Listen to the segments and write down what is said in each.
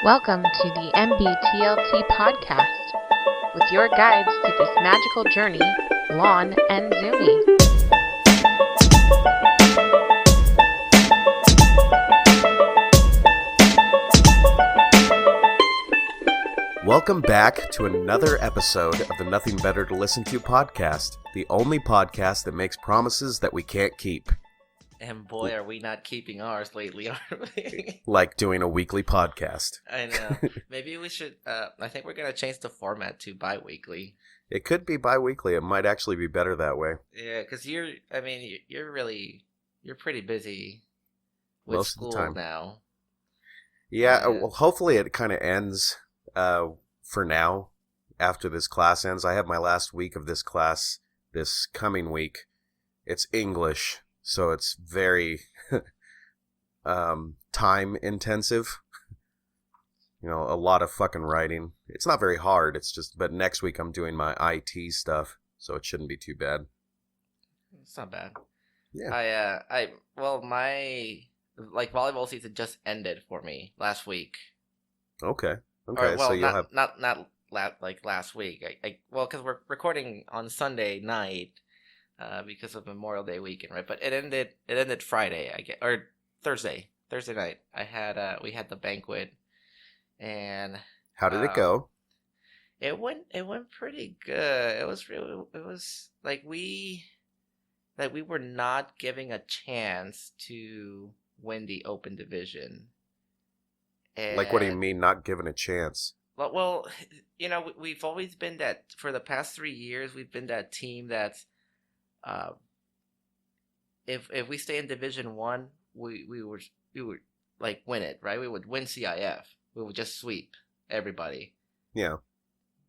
Welcome to the NBTLT podcast with your guides to this magical journey, Lon and Zumi. Welcome back to another episode of the Nothing Better to Listen To podcast, the only podcast that makes promises that we can't keep. And boy, are we not keeping ours lately, aren't we? Like doing a weekly podcast. I know. Maybe we should, I think we're going to change the format to bi-weekly. It could be bi-weekly. It might actually be better that way. Yeah, because you're pretty busy with Most school of the time. now. Yeah, well, hopefully it kind of ends for now after this class ends. I have my last week of this class this coming week. It's English. So it's very time intensive. You know, a lot of fucking writing. It's not very hard. It's just, but next week I'm doing my IT stuff, so it shouldn't be too bad. It's not bad. Yeah. My volleyball season just ended for me last week. Okay. So you'll have not last week. Because we're recording on Sunday night. Because of Memorial Day weekend, right? But it ended Friday, I guess, or Thursday night. We had the banquet, and how did it go? It went pretty good. It was like we were not giving a chance to win the open division. And, like, what do you mean, not given a chance? Well, you know, we've always been that for the past 3 years. We've been that team that's. If we stay in Division 1, we would like win it, right? We would win CIF. We would just sweep everybody. Yeah.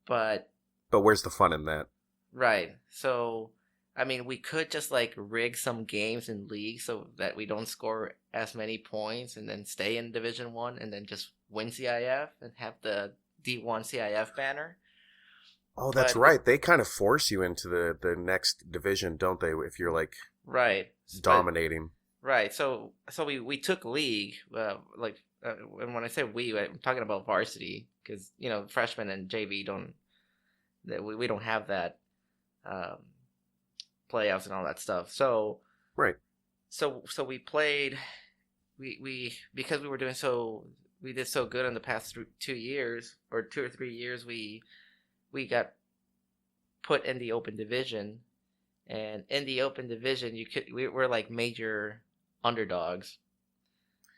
But where's the fun in that? Right. So, I mean, we could just like rig some games in league so that we don't score as many points and then stay in Division 1 and then just win CIF and have the D1 CIF banner. Oh, that's right. They kind of force you into the next division, don't they? If you're like dominating. Right. So we took league. And when I say we, I'm talking about varsity because you know freshmen and JV we don't have that playoffs and all that stuff. So right. So we played. We because we did so good in the past 2 years or 2 or 3 years. We got put in the open division, and in the open division, we're like major underdogs.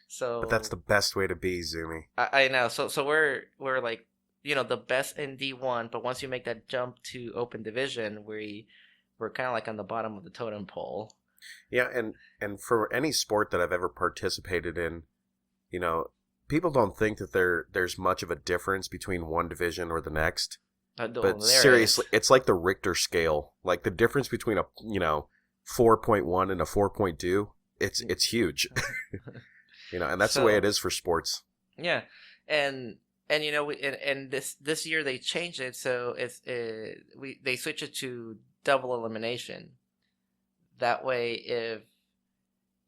So, but that's the best way to be, Zumi. I know. So we're like, you know, the best in D1, but once you make that jump to open division, we're kind of like on the bottom of the totem pole. Yeah, and for any sport that I've ever participated in, you know, people don't think that there's much of a difference between one division or the next. But seriously, it's like the Richter scale. Like the difference between a 4.1 and a 4.2, it's huge. You know, and that's the way it is for sports. Yeah, and you know, this year they changed it, so they switched it to double elimination. That way,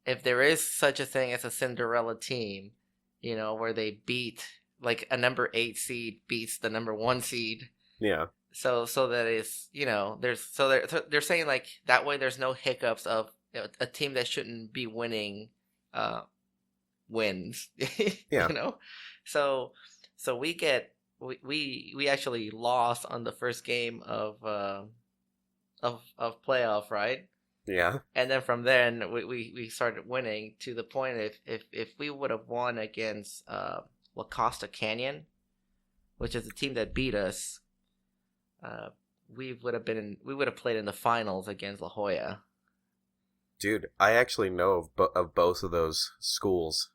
if there is such a thing as a Cinderella team, you know, where they beat like a number 8 seed beats the number 1 seed. Yeah. So that is, you know, they're saying like that way there's no hiccups of a team that shouldn't be winning wins. Yeah. You know? So we actually lost on the first game of playoff, right? Yeah. And then from then we started winning to the point if we would have won against La Costa Canyon, which is the team that beat us, we would have played in the finals against La Jolla. Dude, I actually know of both of those schools.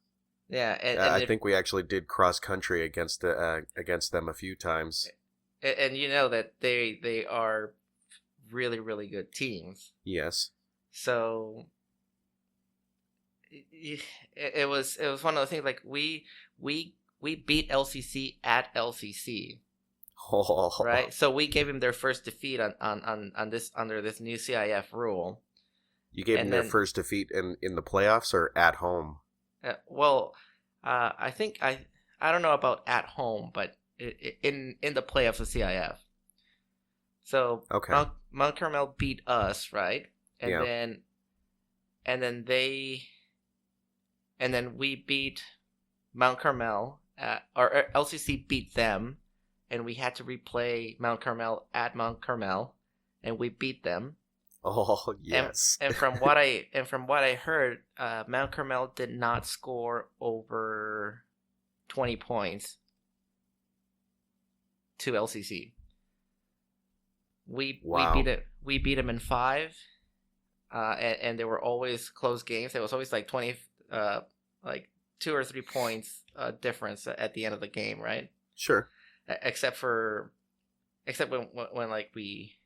Yeah, and I think we actually did cross country against them a few times. And you know that they are really, really good teams. Yes. So it was one of the things like we beat LCC at LCC. Oh. Right, so we gave him their first defeat on this under this new CIF rule. You gave them their first defeat in the playoffs or at home? I think I don't know about at home, but in the playoffs of CIF. So Okay. Mount Carmel beat us, right? And Yeah. then we beat Mount Carmel, or LCC beat them, and we had to replay Mount Carmel at Mount Carmel, and we beat them. Oh yes. And from what I heard, Mount Carmel did not score over 20 points to LCC. We beat them in 5, and they were always close games. It was always like 20, like 2 or 3 points difference at the end of the game, right? Sure. Except when like we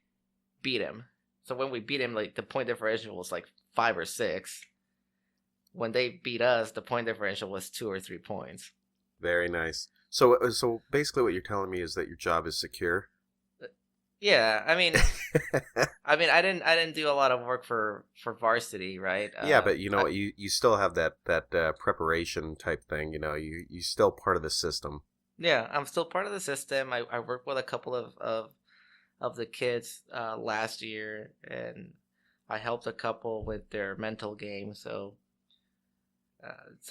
beat him. So when we beat him, like the point differential was like 5 or 6. When they beat us, the point differential was 2 or 3 points. Very nice. So basically, what you're telling me is that your job is secure. Yeah, I mean, I didn't do a lot of work for varsity, right? Yeah, but you still have that preparation type thing. You still part of the system. Yeah, I'm still part of the system. I worked with a couple of the kids last year, and I helped a couple with their mental game. So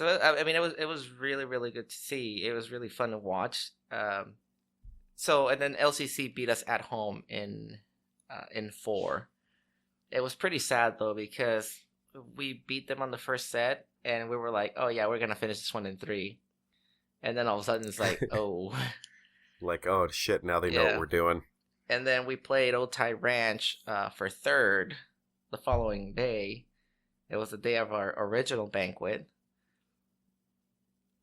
I mean, it was really, really good to see. It was really fun to watch. So and then LCC beat us at home in 4. It was pretty sad though, because we beat them on the first set, and we were like, oh yeah, we're gonna finish this one in 3, and then all of a sudden it's like, oh, like, oh shit, now they know what we're doing. And then we played Old Thai Ranch for 3rd the following day. It was the day of our original banquet.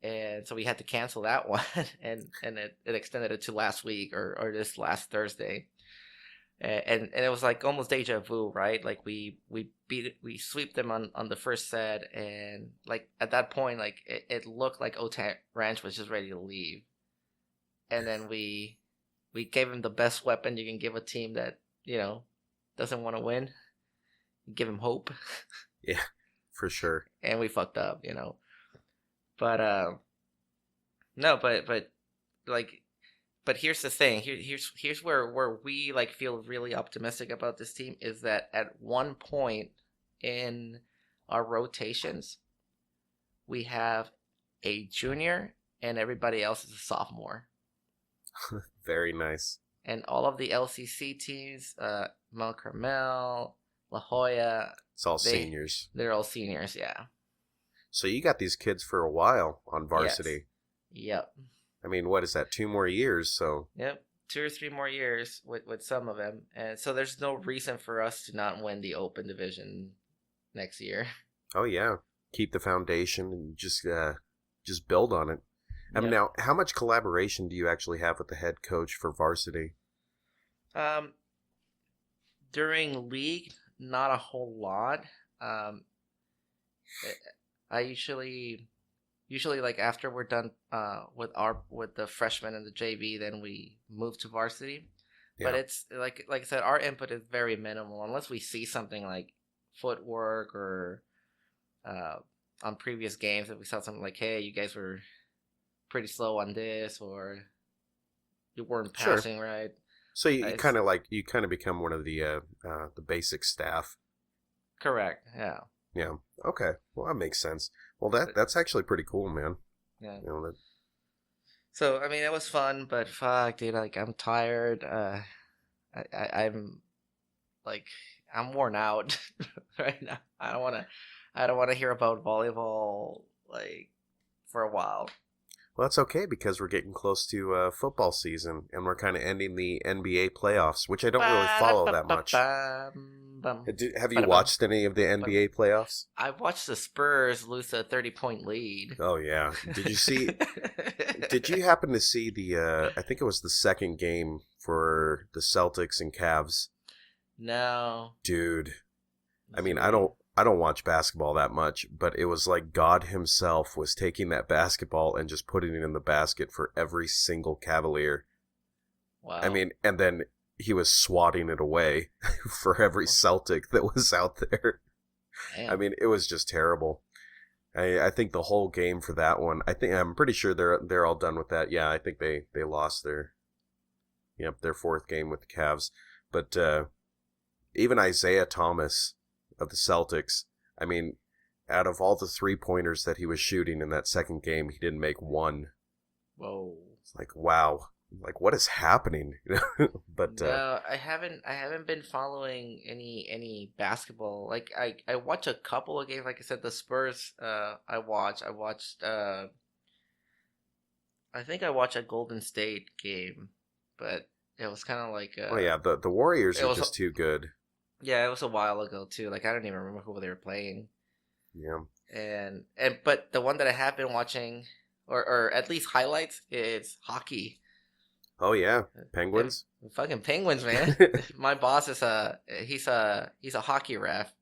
And so we had to cancel that one, and it extended it to last week or this last Thursday, and it was like almost deja vu, right? Like we swept them on the first set, and like at that point, like it looked like Old Ranch was just ready to leave, and then we gave him the best weapon you can give a team that doesn't want to win. You give him hope. Yeah, for sure. And we fucked up, But no, but here's the thing. Here's where we like feel really optimistic about this team, is that at one point in our rotations, we have a junior and everybody else is a sophomore. Very nice. And all of the LCC teams, Mount Carmel, La Jolla, it's all seniors. They're all seniors, yeah. So you got these kids for a while on varsity. Yes. Yep. I mean, what is that? 2 more years, so. Yep, 2 or 3 more years with some of them, and so there's no reason for us to not win the Open Division next year. Oh yeah, keep the foundation and just build on it. I mean, now, how much collaboration do you actually have with the head coach for varsity? During league, not a whole lot. I usually like after we're done with the freshmen and the JV, then we move to varsity. Yeah. But it's like I said, our input is very minimal unless we see something like footwork or on previous games, if we saw something like, hey, you guys were pretty slow on this, or you weren't passing right. So you kind of become one of the basic staff. Correct. Yeah. Yeah. Okay. Well, that makes sense. Well, that's actually pretty cool, man. Yeah. So I mean, it was fun, but fuck, dude, like I'm tired. I'm worn out right now. I don't want to hear about volleyball like for a while. Well, that's okay, because we're getting close to football season, and we're kind of ending the NBA playoffs, which I don't really follow that much. Have you watched any of the NBA playoffs? I watched the Spurs lose a 30-point lead. Oh, yeah. Did you see? Did you happen to see the, I think it was the second game for the Celtics and Cavs? No. Dude. I mean, I don't watch basketball that much, but it was like God himself was taking that basketball and just putting it in the basket for every single Cavalier. Wow. I mean, and then he was swatting it away for every Celtic that was out there. Damn. I mean, it was just terrible. I think the whole game for that one. I'm pretty sure they're all done with that. Yeah, I think they lost their fourth game with the Cavs. But even Isaiah Thomas of the Celtics, I mean, out of all the 3-pointers that he was shooting in that second game, he didn't make one. Whoa! It's like, wow, like what is happening? But no, I haven't been following any basketball. Like I watch a couple of games. Like I said, the Spurs. I watched. I think I watched a Golden State game, but it was kind of like. Oh yeah, the Warriors are just too good. Yeah, it was a while ago too. Like I don't even remember who they were playing. Yeah. And but the one that I have been watching, or at least highlights, is hockey. Oh yeah, Penguins. Fucking Penguins, man. My boss is he's a hockey ref.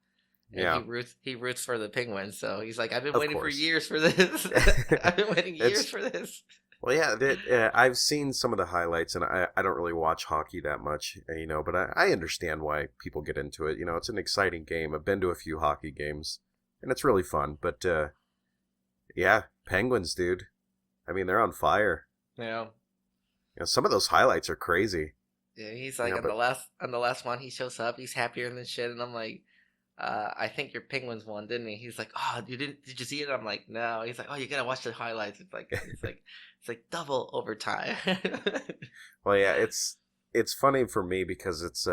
And yeah. He roots for the Penguins, so he's like, I've been waiting for years for this. I've been waiting years for this. Well, yeah, I've seen some of the highlights, and I don't really watch hockey that much, but I understand why people get into it. It's an exciting game. I've been to a few hockey games, and it's really fun. But yeah, Penguins, dude. I mean, they're on fire. Yeah. Some of those highlights are crazy. Yeah, he's like on the last one, he shows up, he's happier than shit, and I'm like, I think your Penguins won, didn't he? He's like, oh, did you see it? I'm like, no. He's like, oh, you gotta watch the highlights. It's like double overtime. Well, yeah, it's funny for me because it's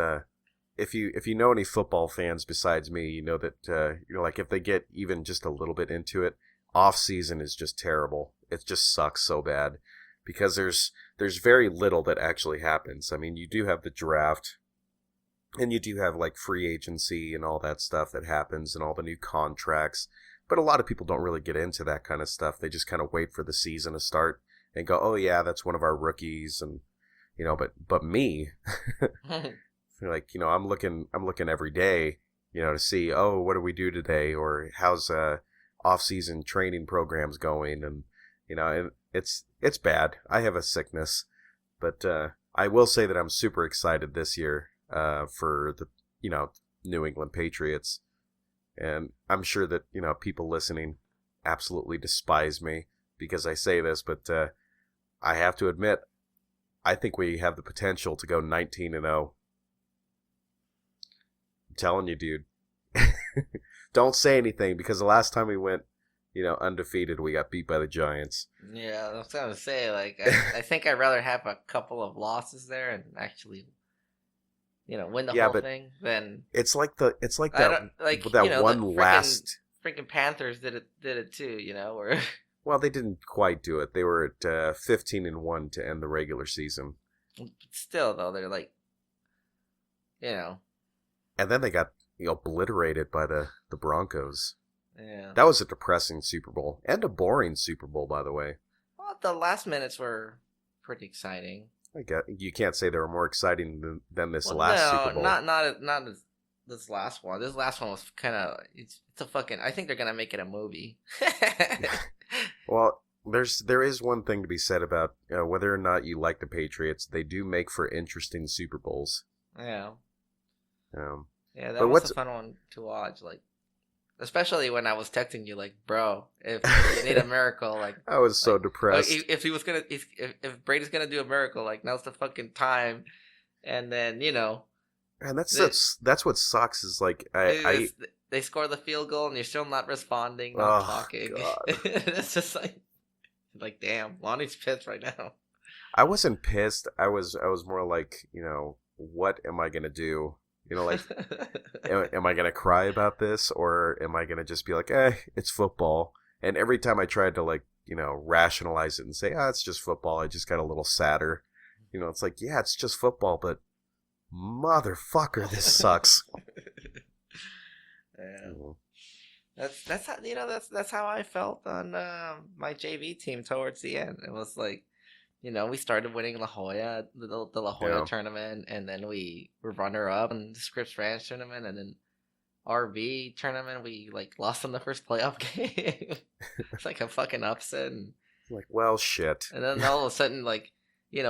if you know any football fans besides me, you know that like if they get even just a little bit into it, off season is just terrible. It just sucks so bad because there's very little that actually happens. I mean, you do have the draft. And you do have like free agency and all that stuff that happens and all the new contracts. But a lot of people don't really get into that kind of stuff. They just kind of wait for the season to start and go, oh yeah, that's one of our rookies. And, but me, like, I'm looking every day, to see, oh, what do we do today? Or how's off-season training programs going? And, and it's bad. I have a sickness. But I will say that I'm super excited this year. For the New England Patriots, and I'm sure that people listening absolutely despise me because I say this, but I have to admit I think we have the potential to go 19-0. I'm telling you, dude. Don't say anything because the last time we went undefeated, we got beat by the Giants. Yeah, I was gonna say, like, I think I'd rather have a couple of losses there and actually win the whole thing, then it's like that one last freaking Panthers did it too, or well, they didn't quite do it. They were at 15-1 to end the regular season. Still though, they're like and then they got obliterated by the Broncos. Yeah. That was a depressing Super Bowl and a boring Super Bowl, by the way. Well, the last minutes were pretty exciting. You can't say they were more exciting than this last Super Bowl. Not this last one. This last one was kind of it's a fucking. I think they're gonna make it a movie. Well, there is one thing to be said about whether or not you like the Patriots. They do make for interesting Super Bowls. Yeah. Yeah, that but was a fun one to watch. Like, especially when I was texting you, like, bro, if you need a miracle, like, I was so depressed. If Brady's gonna do a miracle, like, now's the fucking time. And then and that's what sucks is like they score the field goal and you're still not responding, not talking. It's just like damn, Lonnie's pissed right now. I wasn't pissed. I was more like what am I gonna do? Like, am I going to cry about this or am I going to just be like, it's football? And every time I tried to like, rationalize it and say, it's just football, I just got a little sadder. It's like, yeah, it's just football, but motherfucker, this sucks. Yeah. That's how, that's how I felt on my JV team towards the end. It was like, we started winning La Jolla, the La Jolla tournament, and then we were runner-up in the Scripps Ranch tournament, and then RV tournament, we, like, lost in the first playoff game. It's like a fucking upset. And, like, well, shit. And then all of a sudden, like,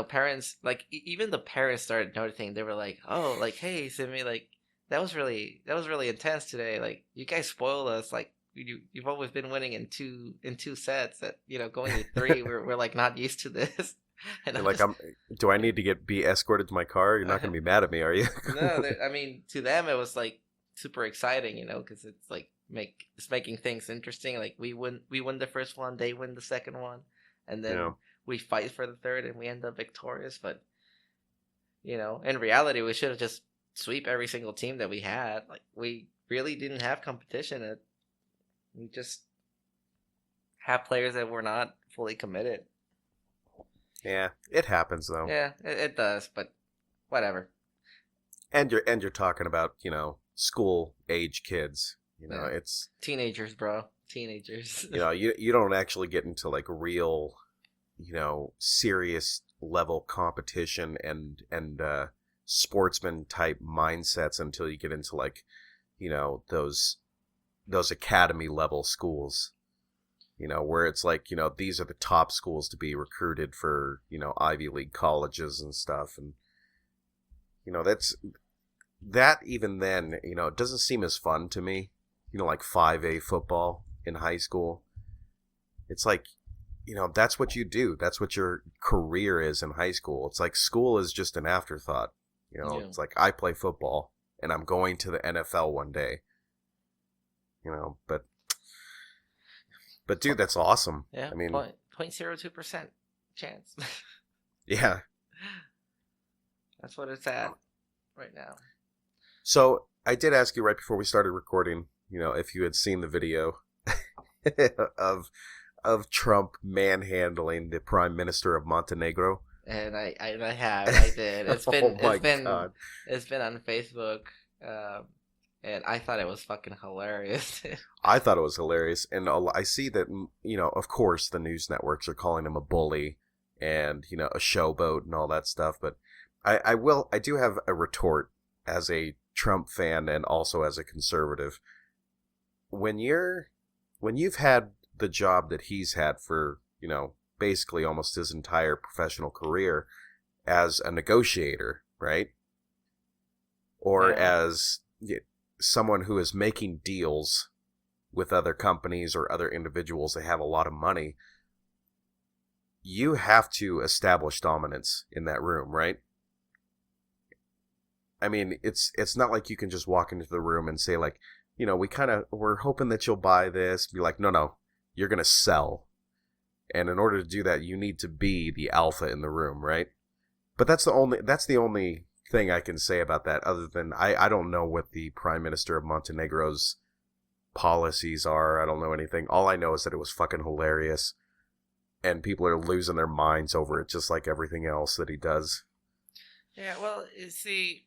parents, like, even the parents started noticing. They were like, hey, Simi, like, that was really intense today. Like, you guys spoiled us. Like, you've always been winning in two sets. That going to three, we're like not used to this. And like, do I need to be escorted to my car? You're not going to be mad at me, are you? No, I mean, to them it was like super exciting, because it's like it's making things interesting. Like we win the first one, they win the second one, and then we fight for the third, and we end up victorious. But in reality, we should have just sweep every single team that we had. Like we really didn't have competition. We just have players that were not fully committed. Yeah, it happens though. Yeah, it does, but whatever. And you're talking about, school age kids. It's teenagers, bro. Teenagers. You don't actually get into like real, serious level competition and sportsman type mindsets until you get into like, those academy level schools. Where it's like, these are the top schools to be recruited for, Ivy League colleges and stuff. And, that even then, it doesn't seem as fun to me, like 5A football in high school. It's like, that's what you do. That's what your career is in high school. It's like school is just an afterthought. It's like I play football and I'm going to the NFL one day, But dude, that's awesome. Yeah, I mean, 0.02% chance. Yeah, that's what it's at right now. So I did ask you right before we started recording, if you had seen the video of Trump manhandling the Prime Minister of Montenegro. And I did. It's been God. It's been on Facebook. And I thought it was fucking hilarious. I thought it was hilarious. And I see that, of course, the news networks are calling him a bully and, a showboat and all that stuff. But I do have a retort as a Trump fan and also as a conservative. When you've had the job that he's had for, basically almost his entire professional career as a negotiator, right? Or as someone who is making deals with other companies or other individuals that have a lot of money, you have to establish dominance in that room, right? I mean, it's not like you can just walk into the room and say like, we're hoping that you'll buy this. Be like, no, you're going to sell. And in order to do that, you need to be the alpha in the room, right? But that's the only thing I can say about that, other than I don't know what the Prime Minister of Montenegro's policies are. I don't know anything. All I know is that it was fucking hilarious, and people are losing their minds over it, just like everything else that he does. Yeah, well, you see,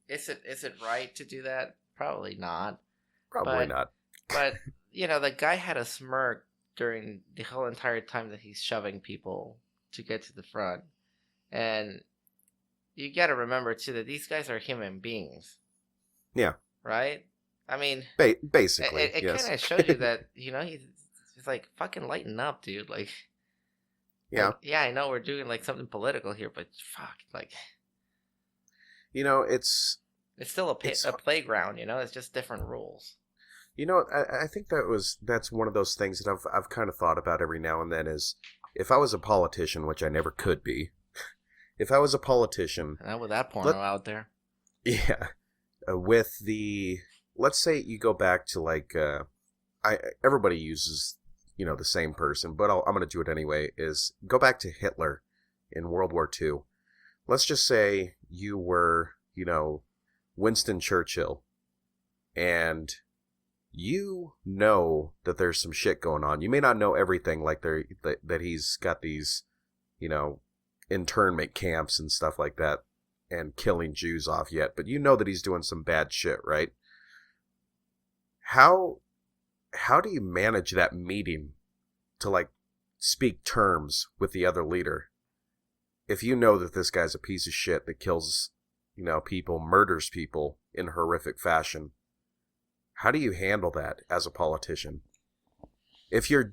is it right to do that? Probably not. Probably not. But the guy had a smirk during the whole entire time that he's shoving people to get to the front. And you got to remember, too, that these guys are human beings. Yeah. Right? I mean... basically, it yes. kind of showed you that, he's like, fucking lighten up, dude. Like... Yeah. Like, yeah, I know we're doing, like, something political here, but fuck, like... It's still a playground, it's just different rules. I think that's one of those things that I've kind of thought about every now and then is, if I was a politician, which I never could be... If I was a politician... Not with that porno out there. Yeah. With the... Let's say you go back to, like... everybody uses, the same person, but I'm going to do it anyway, is go back to Hitler in World War II. Let's just say you were, Winston Churchill, and you know that there's some shit going on. You may not know everything, like that he's got these, internment camps and stuff like that and killing Jews off yet, but you know that he's doing some bad shit, right? How do you manage that meeting to like speak terms with the other leader if you know that this guy's a piece of shit that kills, people, murders people in horrific fashion? How do you handle that as a politician? If you're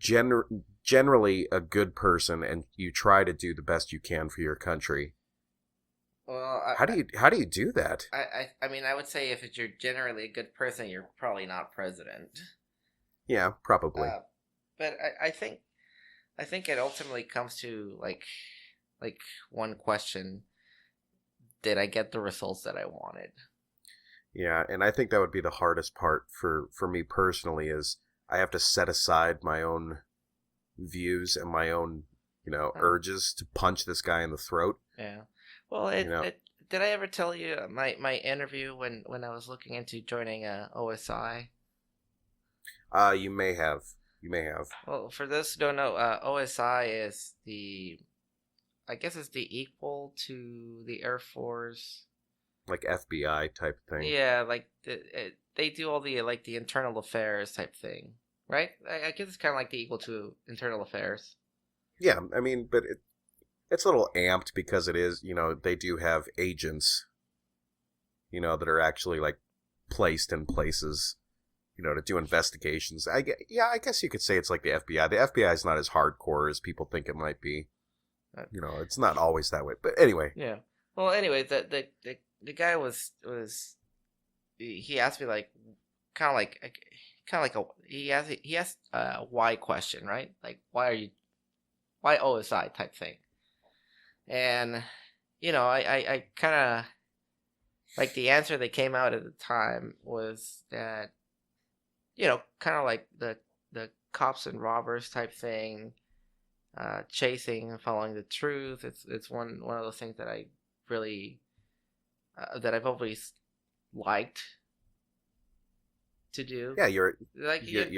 generally a good person and you try to do the best you can for your country, Well, how do you do that? I mean, I would say if you're generally a good person, you're probably not president. Yeah, probably. But I think it ultimately comes to like one question: did I get the results that I wanted? Yeah, and I think that would be the hardest part for me personally is I have to set aside my own views and my own, urges to punch this guy in the throat. Yeah. Well, did I ever tell you my interview when I was looking into joining OSI? You may have. You may have. Well, for those who don't know, OSI is I guess it's the equal to the Air Force. Like FBI type thing. Yeah, like they do all the like the internal affairs type thing, right? I guess it's kind of like the equal to internal affairs. Yeah, I mean, but it's a little amped because it is, they do have agents, that are actually like placed in places, to do investigations. I guess you could say it's like the FBI. The FBI is not as hardcore as people think it might be. It's not always that way. But anyway. Yeah. Well, anyway, the guy was he asked me like he asked a why question, right? Like why OSI type thing. And I kind of like the answer that came out at the time was that kind of like the cops and robbers type thing, chasing and following the truth. It's one of those things that I really that I've always liked to do. Yeah, you're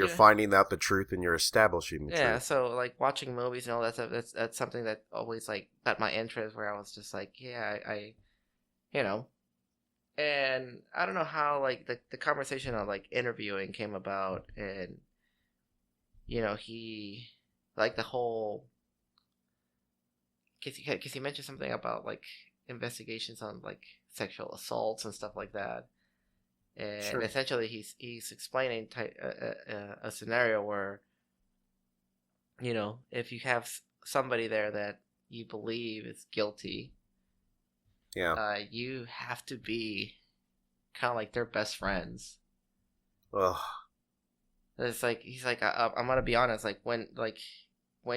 finding out the truth and you're establishing the truth. Yeah, so like watching movies and all that stuff. That's something that always like got my interest. Where I was just like, yeah, I and I don't know how like the conversation of like interviewing came about, and he like the whole because he mentioned something about like investigations on like sexual assaults and stuff like that. And sure. Essentially, he's explaining a scenario where, if you have somebody there that you believe is guilty, yeah, you have to be kind of like their best friends. Ugh. It's like he's like I'm gonna be honest, like when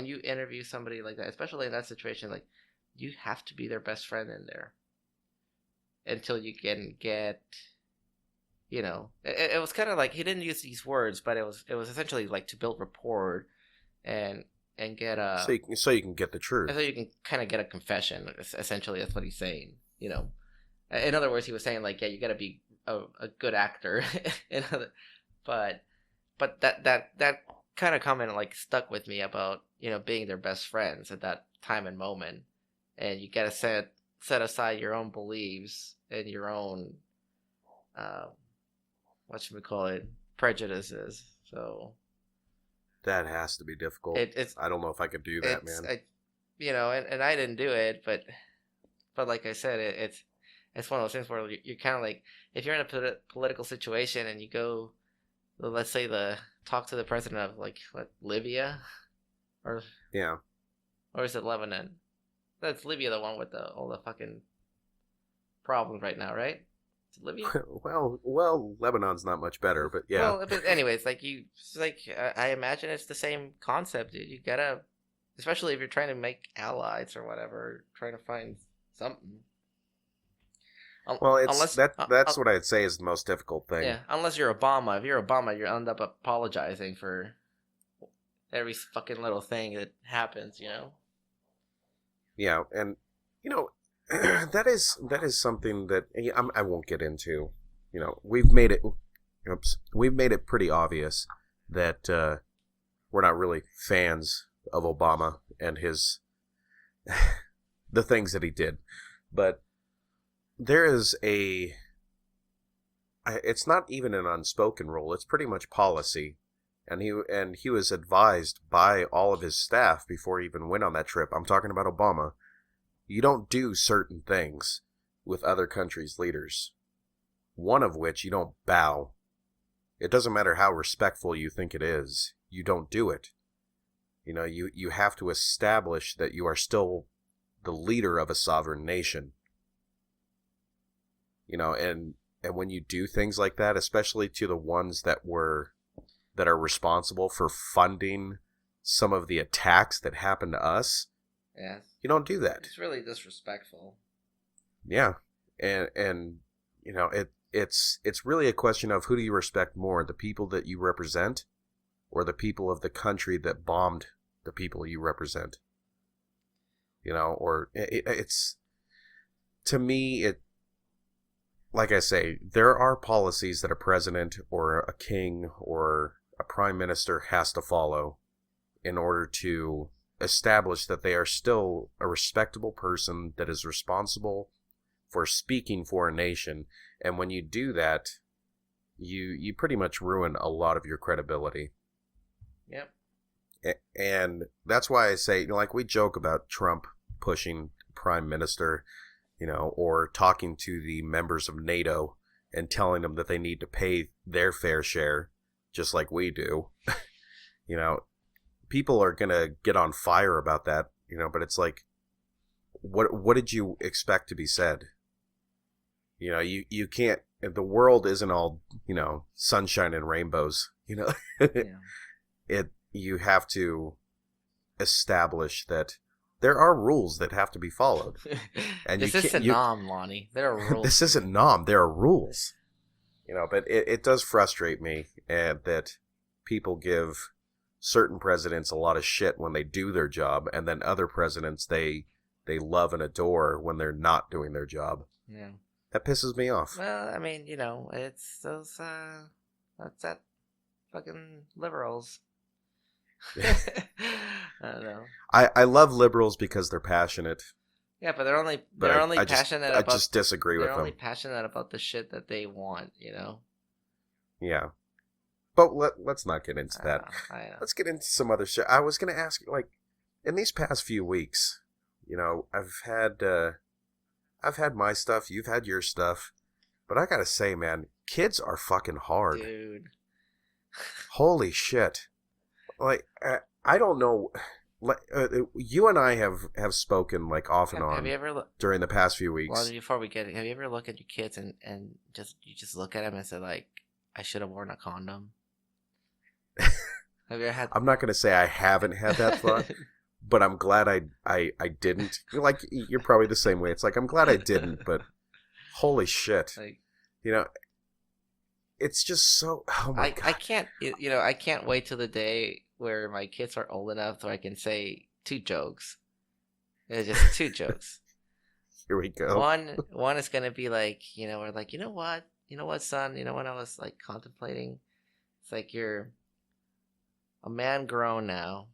you interview somebody like that, especially in that situation, like you have to be their best friend in there until you can get. It was kind of like he didn't use these words, but it was essentially like to build rapport and get a so you can get the truth. So you can kind of get a confession. Essentially, that's what he's saying. In other words, he was saying like, yeah, you got to be a good actor. But that kind of comment like stuck with me about being their best friends at that time and moment, and you got to set aside your own beliefs and your own. What should we call it? Prejudices. So that has to be difficult. I don't know if I could do that, man. And I didn't do it, but like I said, it's one of those things where you're kind of like if you're in a political situation and you go, let's say talk to the president of like Libya, or is it Lebanon? That's Libya, the one with all the fucking problems right now, right? Libya? Well, Lebanon's not much better, but yeah. Well, but anyways, I imagine it's the same concept. You gotta, especially if you're trying to make allies or whatever, trying to find something. Well, that's what I'd say is the most difficult thing. Yeah, unless you're Obama. If you're Obama, you end up apologizing for every fucking little thing that happens. Yeah, and that is something that I won't get into. We've made it pretty obvious that we're not really fans of Obama and his the things that he did, but there is it's not even an unspoken rule. It's pretty much policy, and he was advised by all of his staff before he even went on that trip. I'm talking about Obama. You don't do certain things with other countries' leaders. One of which you don't bow. It doesn't matter how respectful you think it is. You don't do it. You have to establish that you are still the leader of a sovereign nation. and when you do things like that, especially to the ones that are responsible for funding some of the attacks that happened to us, you don't do that. It's really disrespectful. Yeah, and it's really a question of who do you respect more, the people that you represent, or the people of the country that bombed the people you represent. Or it's, to me, like I say, there are policies that a president or a king or a prime minister has to follow in order to establish that they are still a respectable person that is responsible for speaking for a nation. And when you do that, you pretty much ruin a lot of your credibility. Yep. And that's why I say, like we joke about Trump pushing prime minister, or talking to the members of NATO and telling them that they need to pay their fair share, just like we do. People are going to get on fire about that, but it's like, what did you expect to be said? You can't, the world isn't all, sunshine and rainbows, Yeah. You have to establish that there are rules that have to be followed. And this isn't Nam, Lonnie. There are rules. This isn't Nam. There are rules. But it does frustrate me that people give certain presidents a lot of shit when they do their job, and then other presidents they love and adore when they're not doing their job. Yeah. That pisses me off. Well, I mean, it's those that's that fucking liberals. I don't know. I love liberals because they're passionate. Yeah, but they're only passionate about. I just disagree with them. They're only passionate about the shit that they want, Yeah, but let's not get into that. I know. Let's get into some other shit. I was gonna ask, like, in these past few weeks, I've had my stuff, you've had your stuff, but I gotta say, man, kids are fucking hard, dude. Holy shit! Like, I don't know. Like, you and I have spoken like off and on. Have you ever during the past few weeks? Well, before we get it, have you ever looked at your kids and just look at them and say, like, I should have worn a condom? Have you ever had? I'm not gonna say I haven't had that thought, but I'm glad I didn't. Like, you're probably the same way. It's like, I'm glad I didn't, but holy shit, like, it's just so. Oh my God. I can't wait till the day where my kids are old enough so I can say 2 jokes. It's just 2 jokes. Here we go. One is gonna be like, we're like, you know what, son, when I was like contemplating, it's like you're a man grown now,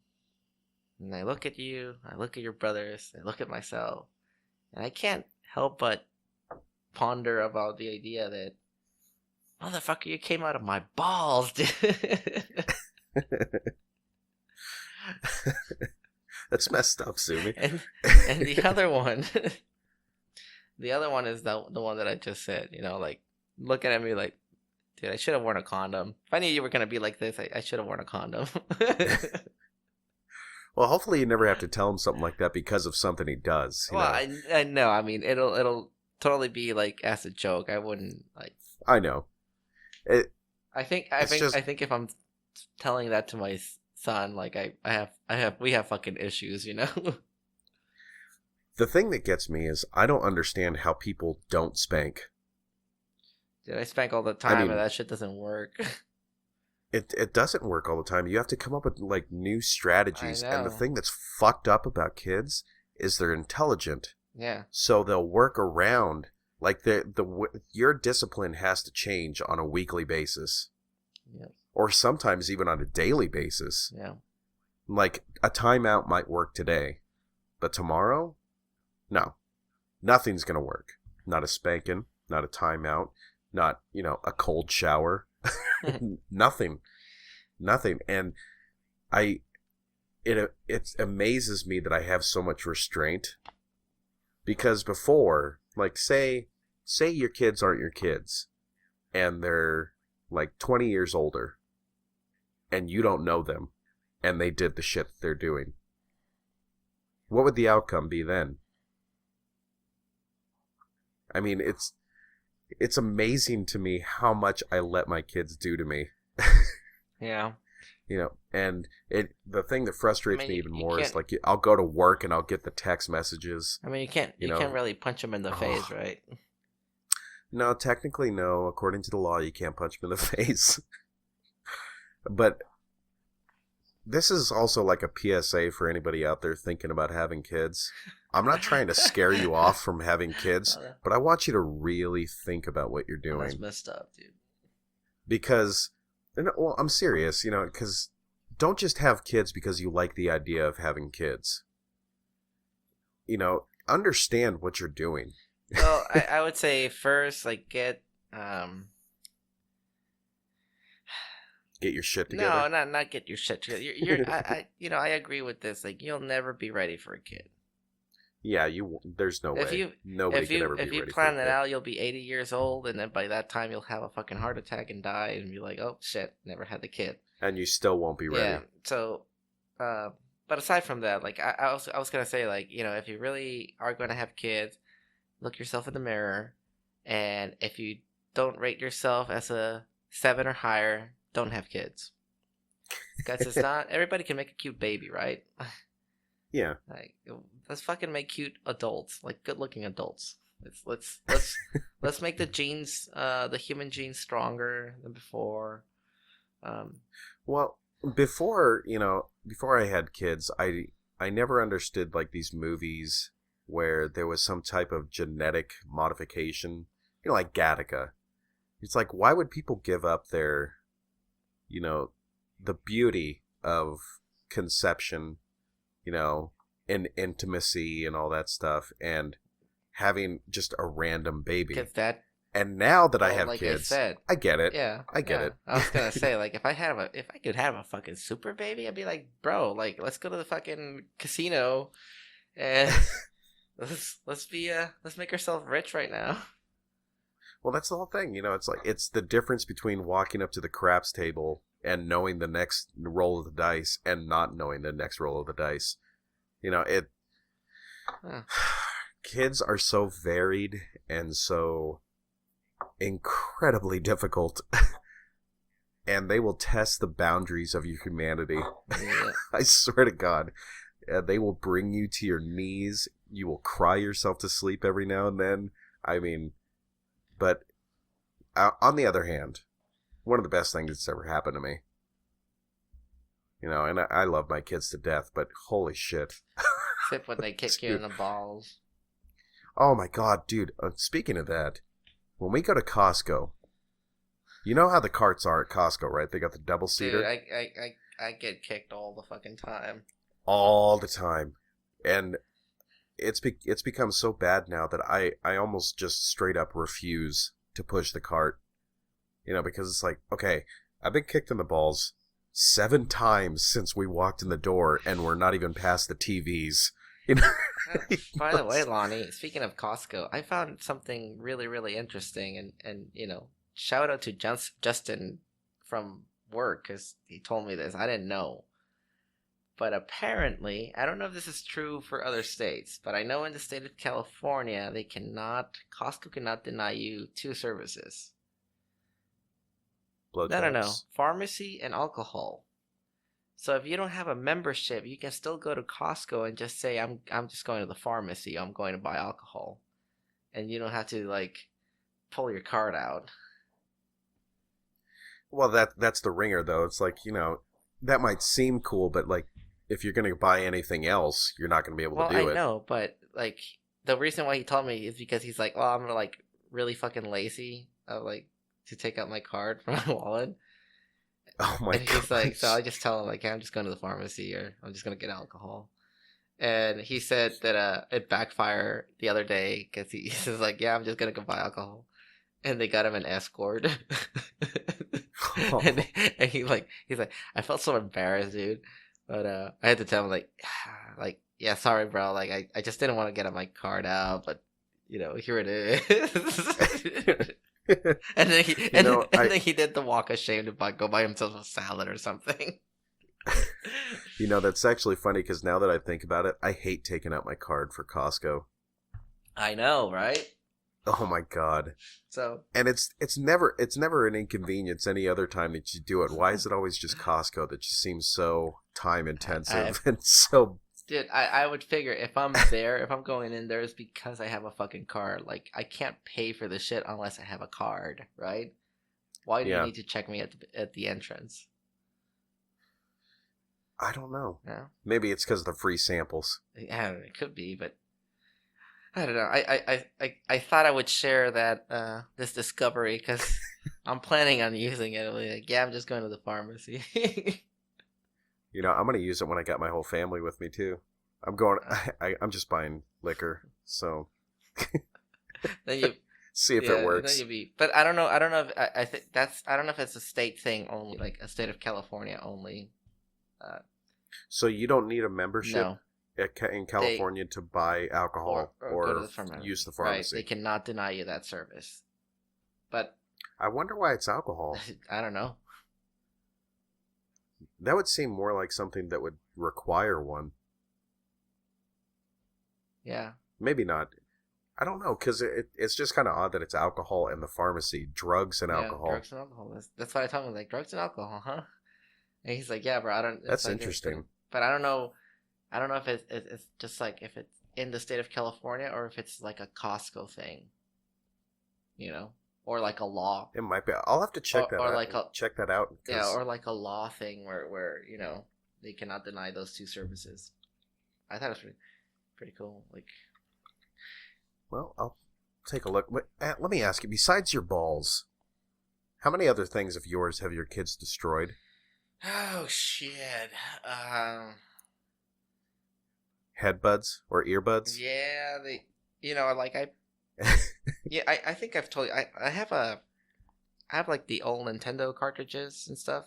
and I look at you, I look at your brothers, I look at myself, and I can't help but ponder about the idea that, motherfucker, you came out of my balls, dude. That's messed up, Sumi. And the other one, is the one that I just said. Like, looking at me like, dude, I should have worn a condom. If I knew you were gonna be like this, I should have worn a condom. Well, hopefully you never have to tell him something like that because of something he does. Well, I know. I mean, it'll totally be like as a joke. I wouldn't like. I know. I think if I'm telling that to my son, like we have fucking issues, The thing that gets me is I don't understand how people don't spank. Dude, I spank all the time, and that shit doesn't work. It doesn't work all the time. You have to come up with like new strategies, and the thing that's fucked up about kids is they're intelligent. Yeah. So they'll work around. Like your discipline has to change on a weekly basis. Yeah. Or sometimes even on a daily basis. Yeah. Like, a timeout might work today, but tomorrow? No. Nothing's going to work. Not a spanking, not a timeout, not, a cold shower. Nothing. And it amazes me that I have so much restraint. Because before, like, say your kids aren't your kids, and they're like 20 years older, and you don't know them, and they did the shit that they're doing. What would the outcome be then? I mean, it's amazing to me how much I let my kids do to me. Yeah. You know, and the thing that frustrates me even more is like I'll go to work and I'll get the text messages. I mean, you can't really punch them in the face, right? No, technically no. According to the law, you can't punch them in the face. But this is also like a PSA for anybody out there thinking about having kids. I'm not trying to scare you off from having kids, but I want you to really think about what you're doing. That's messed up, dude. Because, well, I'm serious, you know, because don't just have kids because you like the idea of having kids. You know, understand what you're doing. Well, I would say first, like, get your shit together. No, not get your shit together. You're I agree with this. Like, you'll never be ready for a kid. Yeah, there's no way. Nobody could ever be ready for a kid. If you plan it out, you'll be 80 years old, and then by that time, you'll have a fucking heart attack and die, and be like, oh, shit, never had the kid. And you still won't be ready. Yeah, so, but aside from that, like, I was going to say, like, you know, if you really are going to have kids, look yourself in the mirror, and if you don't rate yourself as a 7 or higher, don't have kids. Because it's not, everybody can make a cute baby, right? Yeah. Like, let's fucking make cute adults, like good-looking adults. Let's make the genes, the human genes, stronger than before. Well, before I had kids, I never understood like these movies where there was some type of genetic modification, you know, like Gattaca. It's like, why would people give up their, you know, the beauty of conception, you know, and intimacy and all that stuff, and having just a random baby? And now that I have kids, I get it. Yeah, I get it. I was gonna say, like, if I could have a fucking super baby, I'd be like, bro, like, let's go to the fucking casino, and let's make ourselves rich right now. Well, that's the whole thing, you know. It's like, it's the difference between walking up to the craps table and knowing the next roll of the dice and not knowing the next roll of the dice. You know, kids are so varied and so incredibly difficult, and they will test the boundaries of your humanity. Yeah. I swear to God, they will bring you to your knees. You will cry yourself to sleep every now and then. I mean, but on the other hand, one of the best things that's ever happened to me. You know, and I love my kids to death, but holy shit. Except when they kick you in the balls. Oh my God, dude. Speaking of that, when we go to Costco, you know how the carts are at Costco, right? They got the double-seater. Dude, I get kicked all the fucking time. All the time. And it's become so bad now that I almost just straight up refuse to push the cart. You know, because it's like, okay, I've been kicked in the balls 7 times since we walked in the door, and we're not even past the TVs. You know? By the way, Lonnie, speaking of Costco, I found something really, really interesting, and you know, shout out to Justin from work, because he told me this. I didn't know. But apparently, I don't know if this is true for other states, but I know in the state of California, Costco cannot deny you 2 services. No. Pharmacy and alcohol. So if you don't have a membership, you can still go to Costco and just say, I'm just going to the pharmacy. I'm going to buy alcohol. And you don't have to, like, pull your card out. Well, that's the ringer, though. It's like, you know, that might seem cool, but, like, if you're going to buy anything else, you're not going to be able to do it. Well, I know, but, like, the reason why he told me is because he's like, well, I'm, like, really fucking lazy. Like, to take out my card from my wallet. Oh my god. And he's like, so I just tell him, like, hey, I'm just going to the pharmacy, or I'm just going to get alcohol. And he said that it backfired the other day because he says, like, yeah, I'm just going to go buy alcohol. And they got him an escort. Oh. and he's like, I felt so embarrassed, dude. But I had to tell him, like, yeah, sorry, bro. Like, I just didn't want to get my card out, but, you know, here it is. And then he did the walk of shame to go buy himself a salad or something. You know, that's actually funny because now that I think about it, I hate taking out my card for Costco. I know, right? Oh my god. So and it's never an inconvenience any other time that you do it. Why is it always just Costco that just seems so time intensive and so? Dude, I would figure if I'm there, if I'm going in there, it's because I have a fucking card. Like, I can't pay for the shit unless I have a card, right? Why do you need to check me at the entrance? I don't know. Yeah. Maybe it's because of the free samples. Yeah, it could be, but I don't know. I thought I would share that this discovery because I'm planning on using it. Like, yeah, I'm just going to the pharmacy. You know, I'm gonna use it when I got my whole family with me too. I'm going. I'm just buying liquor, so then you see if it works. But I don't know. I don't know if I think that's. I don't know if it's a state thing only, like a state of California only. So you don't need a membership no. in California to buy alcohol or use the pharmacy. Right. They cannot deny you that service. But I wonder why it's alcohol. I don't know. That would seem more like something that would require one. Yeah. Maybe not. I don't know, because it's just kind of odd that it's alcohol and the pharmacy, drugs and alcohol. Drugs and alcohol. That's why I told him, like, drugs and alcohol, huh? And he's like, yeah, bro, I don't... That's like, interesting. But I don't know if it's just like, if it's in the state of California or if it's like a Costco thing. You know? Or like a law. It might be. I'll have to check that out. Like check that out. Yeah, or like a law thing where you know, they cannot deny those two services. I thought it was pretty cool. Like, well, I'll take a look. Let me ask you, besides your balls, how many other things of yours have your kids destroyed? Oh, shit. Headbuds or earbuds? Yeah, I think I've told you, I have like the old Nintendo cartridges and stuff.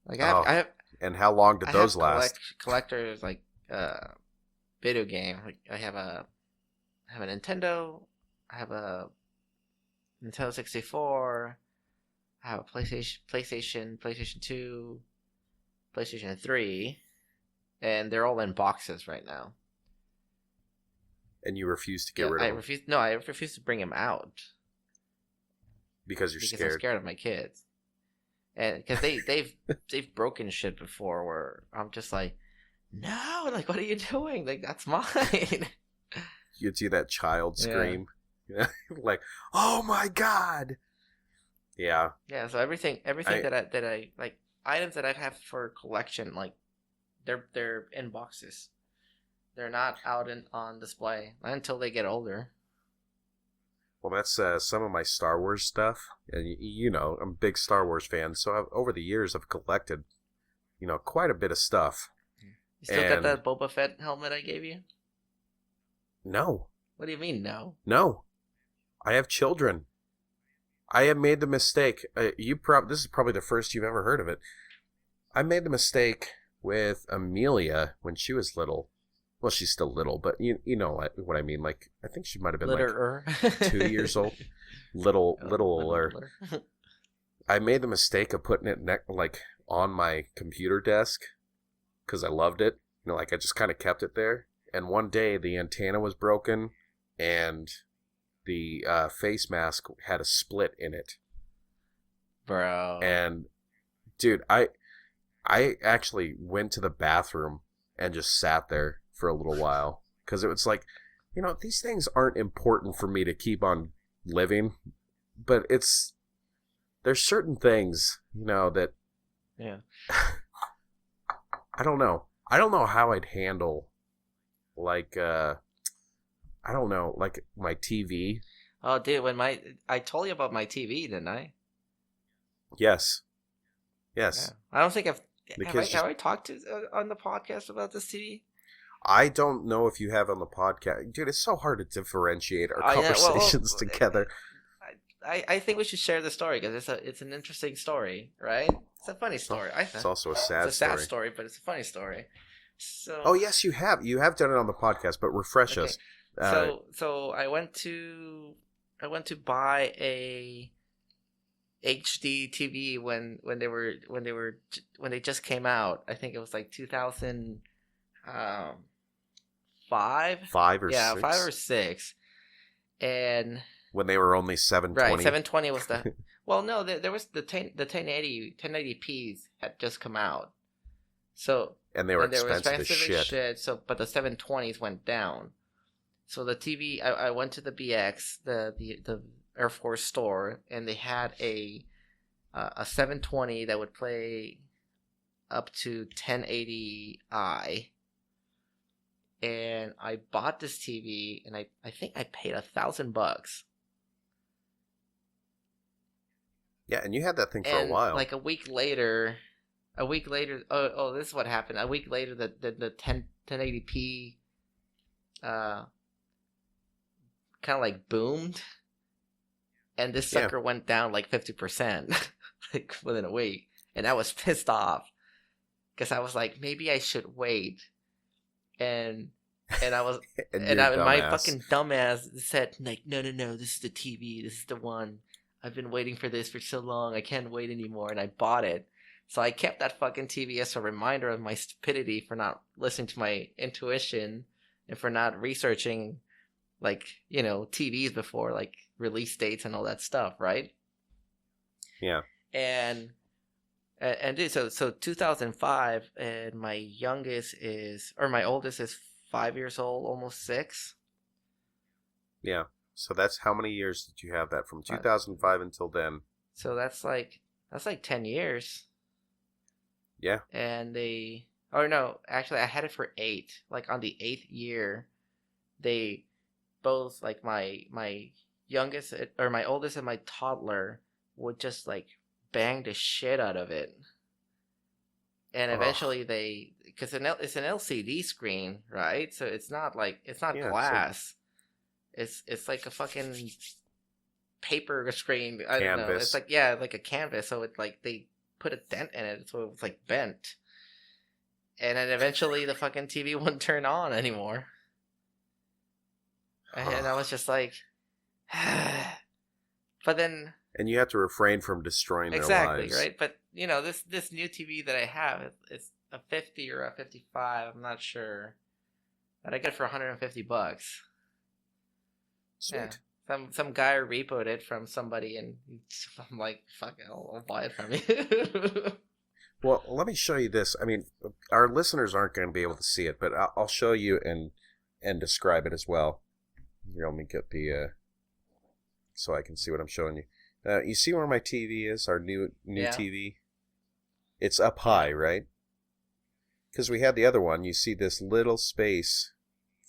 Like I have. And how long did those last? Collectors like video game. Like I have a Nintendo. I have a Nintendo 64. I have a PlayStation 2, PlayStation 3, and they're all in boxes right now. And you refuse to get rid of them? I refuse to bring them out. Because you're scared? I'm scared of my kids. And because they've broken shit before where I'm just like, no, like, what are you doing? Like, that's mine. You'd see that child scream. Yeah. Like, oh my God. Yeah. Yeah, so everything that I like, items that I have for collection, like, they're in boxes. They're not out on display until they get older. Well, that's some of my Star Wars stuff. And you know, I'm a big Star Wars fan, so over the years I've collected, you know, quite a bit of stuff. You still got that Boba Fett helmet I gave you? No. What do you mean, no? No. I have children. I have made the mistake. This is probably the first you've ever heard of it. I made the mistake with Amelia when she was little. Well, she's still little, but you know what I mean. Like, I think she might have been like 2 years old. Littler. I made the mistake of putting it like on my computer desk because I loved it. You know, like I just kind of kept it there. And one day the antenna was broken and the face mask had a split in it. Bro. And dude, I actually went to the bathroom and just sat there for a little while because it was like, you know, these things aren't important for me to keep on living, but there's certain things, you know, that I don't know how I'd handle like I don't know, like my TV. Oh, dude, I told you about my TV, didn't I? Yes. Yeah. I don't think have I talked on the podcast about this TV? I don't know if you have on the podcast. Dude, it's so hard to differentiate our conversations together. I think we should share the story because it's an interesting story, right? It's a funny story. It's also a sad story. It's a sad story, but it's a funny story. So. Oh yes, you have. You have done it on the podcast, but refresh us. So I went to buy a HD TV when they just came out. I think it was like 2000. 5 5 or 6. Yeah, 5 or 6. And when they were only 720. Right, 720 was the. Well, no, there was the 1080p's had just come out. So and they were expensive as shit. So, but the 720s went down. So the TV, I went to the BX, the Air Force store, and they had a 720 that would play up to 1080i. And I bought this TV, and I think I paid $1,000. Yeah, and you had that thing for a while. Like a week later, this is what happened. A week later, the 1080p kind of like boomed, and this sucker went down like 50%, like within a week, and I was pissed off because I was like, maybe I should wait, and I was my fucking dumbass said like, no, this is the TV, this is the one. I've been waiting for this for so long, I can't wait anymore, and I bought it. So I kept that fucking TV as a reminder of my stupidity for not listening to my intuition and for not researching, like, TVs before, like, release dates and all that stuff, right? Yeah. And dude, so 2005, and my oldest is 5 years old, almost 6. Yeah. So that's how many years did you have that from 2005 until then? So that's like 10 years. Yeah. And actually I had it for 8. Like on the 8th year, they both, like my youngest or my oldest and my toddler would just like bang the shit out of it. And eventually because it's an LCD screen, right? So it's not glass. It's like a fucking paper screen. I don't know. It's like like a canvas. So it like they put a dent in it, so it was like bent. And then eventually the fucking TV wouldn't turn on anymore. And I was just like, but then. And you have to refrain from destroying their lives. Exactly, right? But this new TV that I have, it's a 50 or a 55. I'm not sure. But I get it for $150. Sweet. Yeah. Some guy repoed it from somebody, and I'm like, fuck it, I'll buy it from you. Well, let me show you this. I mean, our listeners aren't going to be able to see it, but I'll show you and describe it as well. Here, let me get the so I can see what I'm showing you. You see where my TV is? Our new TV. It's up high, right? Because we had the other one. You see this little space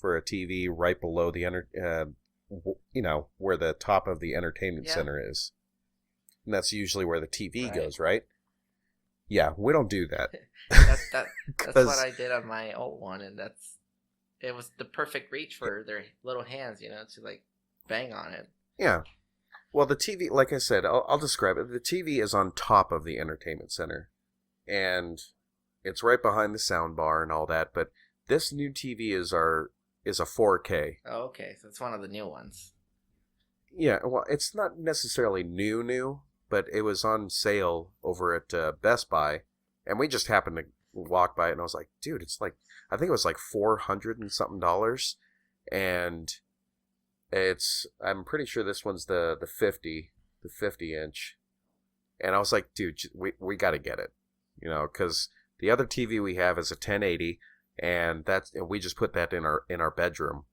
for a TV right below the where the top of the entertainment center is. And that's usually where the TV goes, right? Yeah, we don't do that. That's what I did on my old one, and it was the perfect reach for their little hands, to like bang on it. Yeah. Well, the TV, like I said, I'll describe it. The TV is on top of the entertainment center, and it's right behind the sound bar and all that, but this new TV is a 4K. Oh, okay. So it's one of the new ones. Yeah, well, it's not necessarily new, but it was on sale over at Best Buy, and we just happened to walk by it, and I was like, dude, it's like, I think it was like $400 and something, and I'm pretty sure this one's the 50 inch, and I was like, dude, we got to get it, because the other TV we have is a 1080. And we just put that in our bedroom,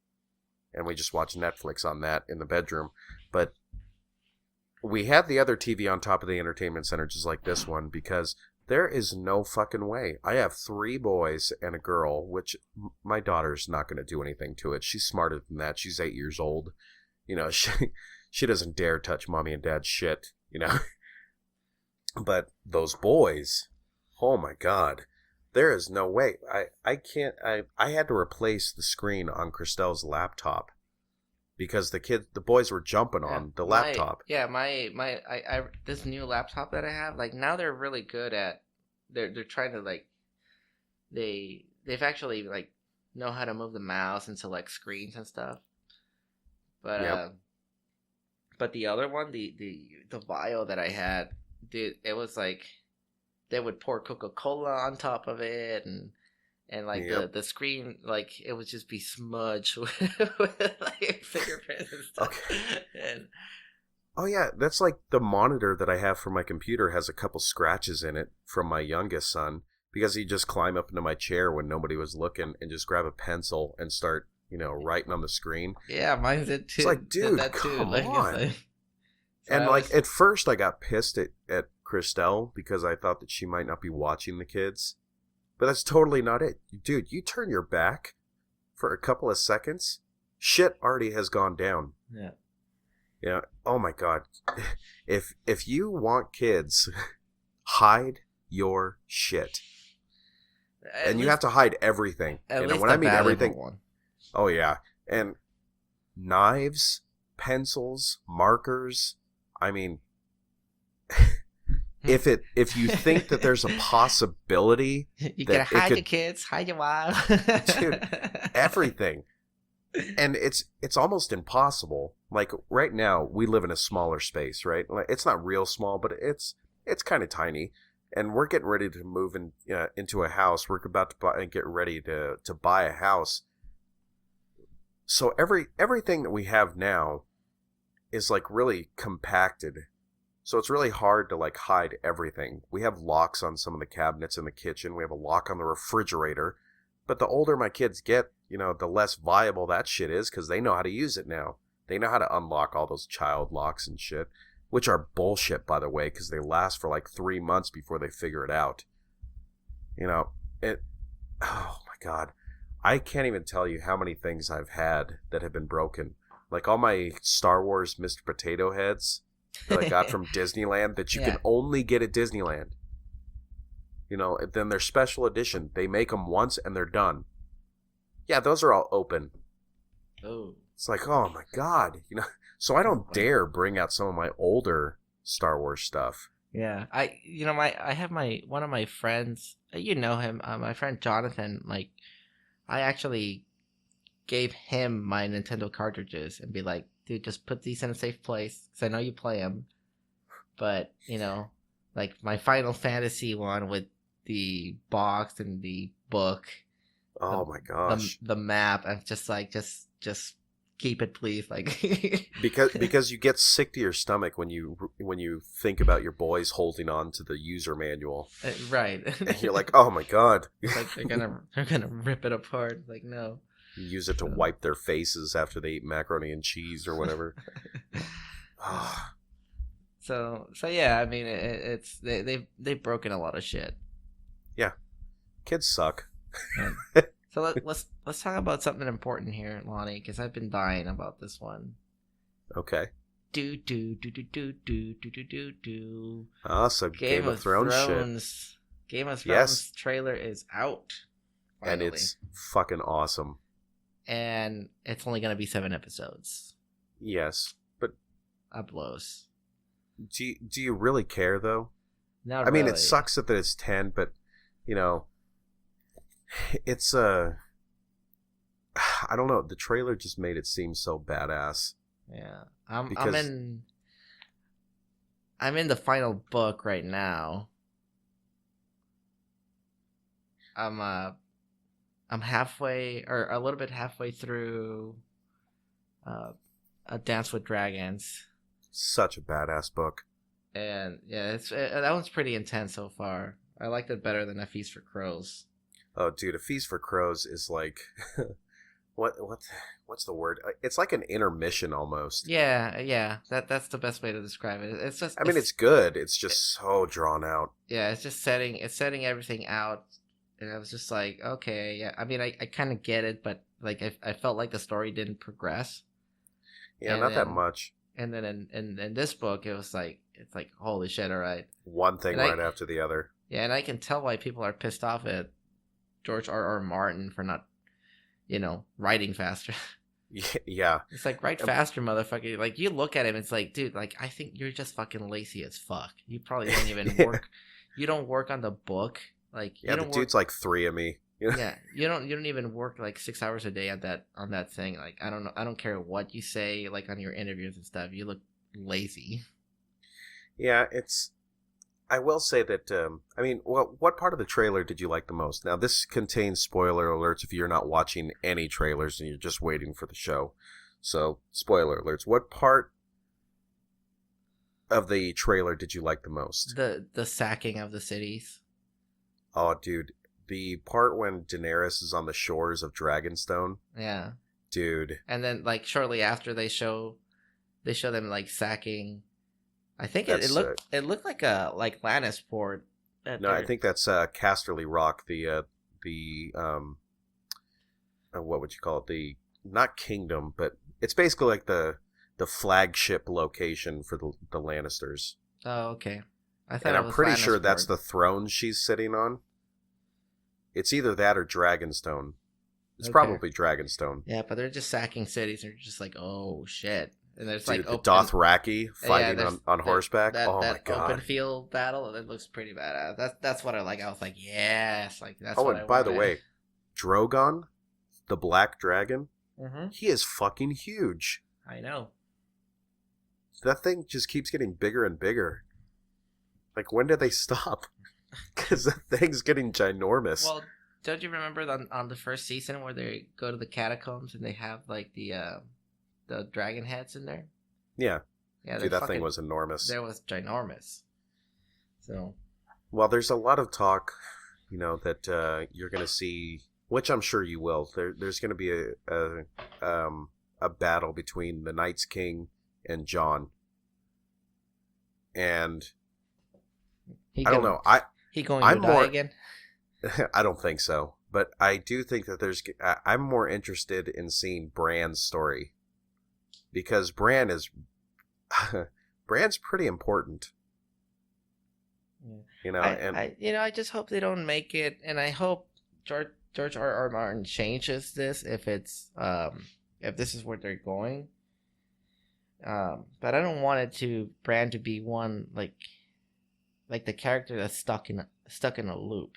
and we just watch Netflix on that in the bedroom. But we had the other TV on top of the entertainment center, just like this one, because there is no fucking way. I have 3 boys and a girl, which my daughter's not going to do anything to it. She's smarter than that. She's 8 years old. She doesn't dare touch mommy and dad's shit. But those boys, oh my God. There is no way. I can't. I had to replace the screen on Christelle's laptop because the boys were jumping on the laptop. I this new laptop that I have, like now they're really good at. They're trying to like. They've actually like know how to move the mouse and select screens and stuff. But but the other one, the Vio that I had, dude, it was like. They would pour Coca-Cola on top of it, and and like the screen, like it would just be smudged with like fingerprints and stuff. Okay. And oh yeah, that's like the monitor that I have for my computer has a couple scratches in it from my youngest son because he'd just climb up into my chair when nobody was looking and just grab a pencil and start, writing on the screen. Yeah, mine did too. It's like, dude, come on. So and like at first I got pissed at Christelle because I thought that she might not be watching the kids. But that's totally not it. Dude, you turn your back for a couple of seconds, shit already has gone down. Yeah. Yeah. Oh my God. If you want kids, hide your shit. And you have to hide everything. At least when I mean everything. One. Oh yeah. And knives, pencils, markers. I mean, if you think that there's a possibility you can hide your kids, hide your wife. Dude, everything. And it's almost impossible. Like right now we live in a smaller space, right? Like, it's not real small, but it's kind of tiny. And we're getting ready to move into a house. We're about to get ready to buy a house. So everything that we have now is like really compacted. So it's really hard to like hide everything. We have locks on some of the cabinets in the kitchen. We have a lock on the refrigerator. But the older my kids get, the less viable that shit is because they know how to use it now. They know how to unlock all those child locks and shit, which are bullshit, by the way, because they last for like 3 months before they figure it out. Oh my God. I can't even tell you how many things I've had that have been broken. Like all my Star Wars Mr. Potato Heads that I got from Disneyland that you can only get at Disneyland. And then they're special edition. They make them once and they're done. Yeah, those are all open. Oh. It's like, oh my God. So I don't dare bring out some of my older Star Wars stuff. Yeah. I have one of my friends, him, my friend Jonathan, like, I actually gave him my Nintendo cartridges and be like, dude, just put these in a safe place because I know you play them. But, like my Final Fantasy one with the box and the book. Oh my gosh. The map. I'm just like, just keep it, please. Like because you get sick to your stomach when you think about your boys holding on to the user manual. Right. And you're like, oh my God. It's like they're gonna rip it apart. Like, no. You use it to wipe their faces after they eat macaroni and cheese or whatever. So yeah, I mean, they've broken a lot of shit. Yeah, kids suck. So let's talk about something important here, Lonnie, because I've been dying about this one. Okay. Do. So Game of Thrones shit. Game of Thrones trailer is out. Finally. And it's fucking awesome. And it's only gonna be 7 episodes. Yes, but that blows. Do you really care though? Not I mean, really. it sucks that it's 10, but it's I don't know. The trailer just made it seem so badass. Yeah, I'm in the final book right now. I'm halfway or a little bit halfway through A Dance with Dragons. Such a badass book. And yeah, that one's pretty intense so far. I liked it better than A Feast for Crows. Oh, dude, A Feast for Crows is like what's the word? It's like an intermission almost. Yeah. That's the best way to describe it. It's just. It's good. It's just so drawn out. Yeah, it's just setting everything out, and I was just like, okay, yeah. I mean, I kind of get it, but like I felt like the story didn't progress. Yeah, not that much. And then in this book, it's like holy shit, all right. One thing after the other. Yeah, and I can tell why people are pissed off at George R.R. Martin for not, writing faster. Yeah. It's like, write faster, motherfucker. Like, you look at him, it's like, dude, like, I think you're just fucking lazy as fuck. You probably don't even work. You don't work on the book. Like, yeah, the dude's like 3 of me. Yeah, you don't even work like 6 hours a day on that thing. Like, I don't know. I don't care what you say, like on your interviews and stuff. You look lazy. Yeah, I will say that, what part of the trailer did you like the most? Now, this contains spoiler alerts if you're not watching any trailers and you're just waiting for the show. So, spoiler alerts. What part of the trailer did you like the most? The sacking of the cities. Oh, dude. The part when Daenerys is on the shores of Dragonstone. Yeah. Dude. And then, like, shortly after they show them, like, sacking... I think it looked like a Lannisport. No, I think that's Casterly Rock, the what would you call it? The not kingdom, but it's basically like the flagship location for the Lannisters. Oh, okay. I'm pretty sure that's the throne she's sitting on. It's either that or Dragonstone. It's probably Dragonstone. Yeah, but they're just sacking cities. They're just like, oh shit. And there's the Dothraki fighting on horseback. Oh my god! Open field battle. It looks pretty badass. That's what I like. I was like, yes, like that's. Oh, what and I by wanted. the way, Drogon, the Black Dragon, mm-hmm. He is fucking huge. I know. That thing just keeps getting bigger and bigger. Like, when did they stop? Because the thing's getting ginormous. Well, don't you remember on the first season where they go to the catacombs and they have like the dragon heads in there? Yeah. Yeah, dude, that thing was enormous. That was ginormous. So. Well, there's a lot of talk, that you're going to see, which I'm sure you will. There's going to be a battle between the Night's King and Jon. And I don't know. He going to die again? I don't think so. But I do think that I'm more interested in seeing Bran's story. Because Bran's pretty important. Yeah. I just hope they don't make it, and I hope George R. Martin changes this if this is where they're going. But I don't want Bran to be one like the character that's stuck in a loop,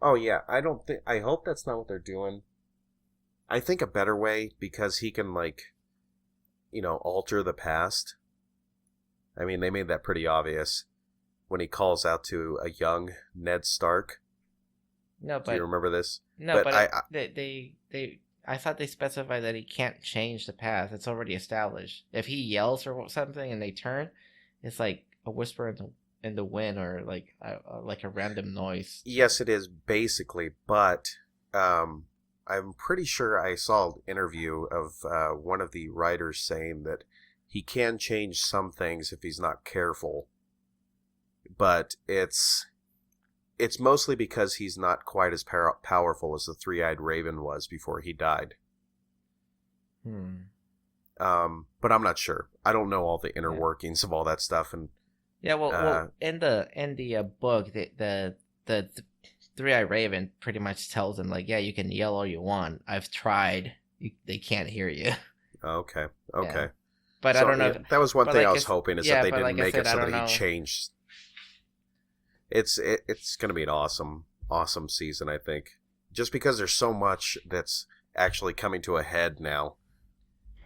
Oh yeah, I hope that's not what they're doing. I think a better way, because he can alter the past. I mean, they made that pretty obvious when he calls out to a young Ned Stark. No, but do you remember this? No, but I thought they specified that he can't change the past. It's already established. If he yells or something and they turn, it's like a whisper in the wind, or like a random noise. Yes, it is basically, but I'm pretty sure I saw an interview of one of the writers saying that he can change some things if he's not careful, but it's mostly because he's not quite as powerful as the Three-Eyed Raven was before he died. But I'm not sure. I don't know all the inner workings of all that stuff, and yeah. Well, in the book, the Three-Eyed Raven pretty much tells him, like, yeah, you can yell all you want. I've tried. They can't hear you. Okay. Yeah. But I don't know. That was one thing I was hoping, is that they didn't make it so that he changed. It's going to be an awesome season, I think. Just because there's so much that's actually coming to a head now.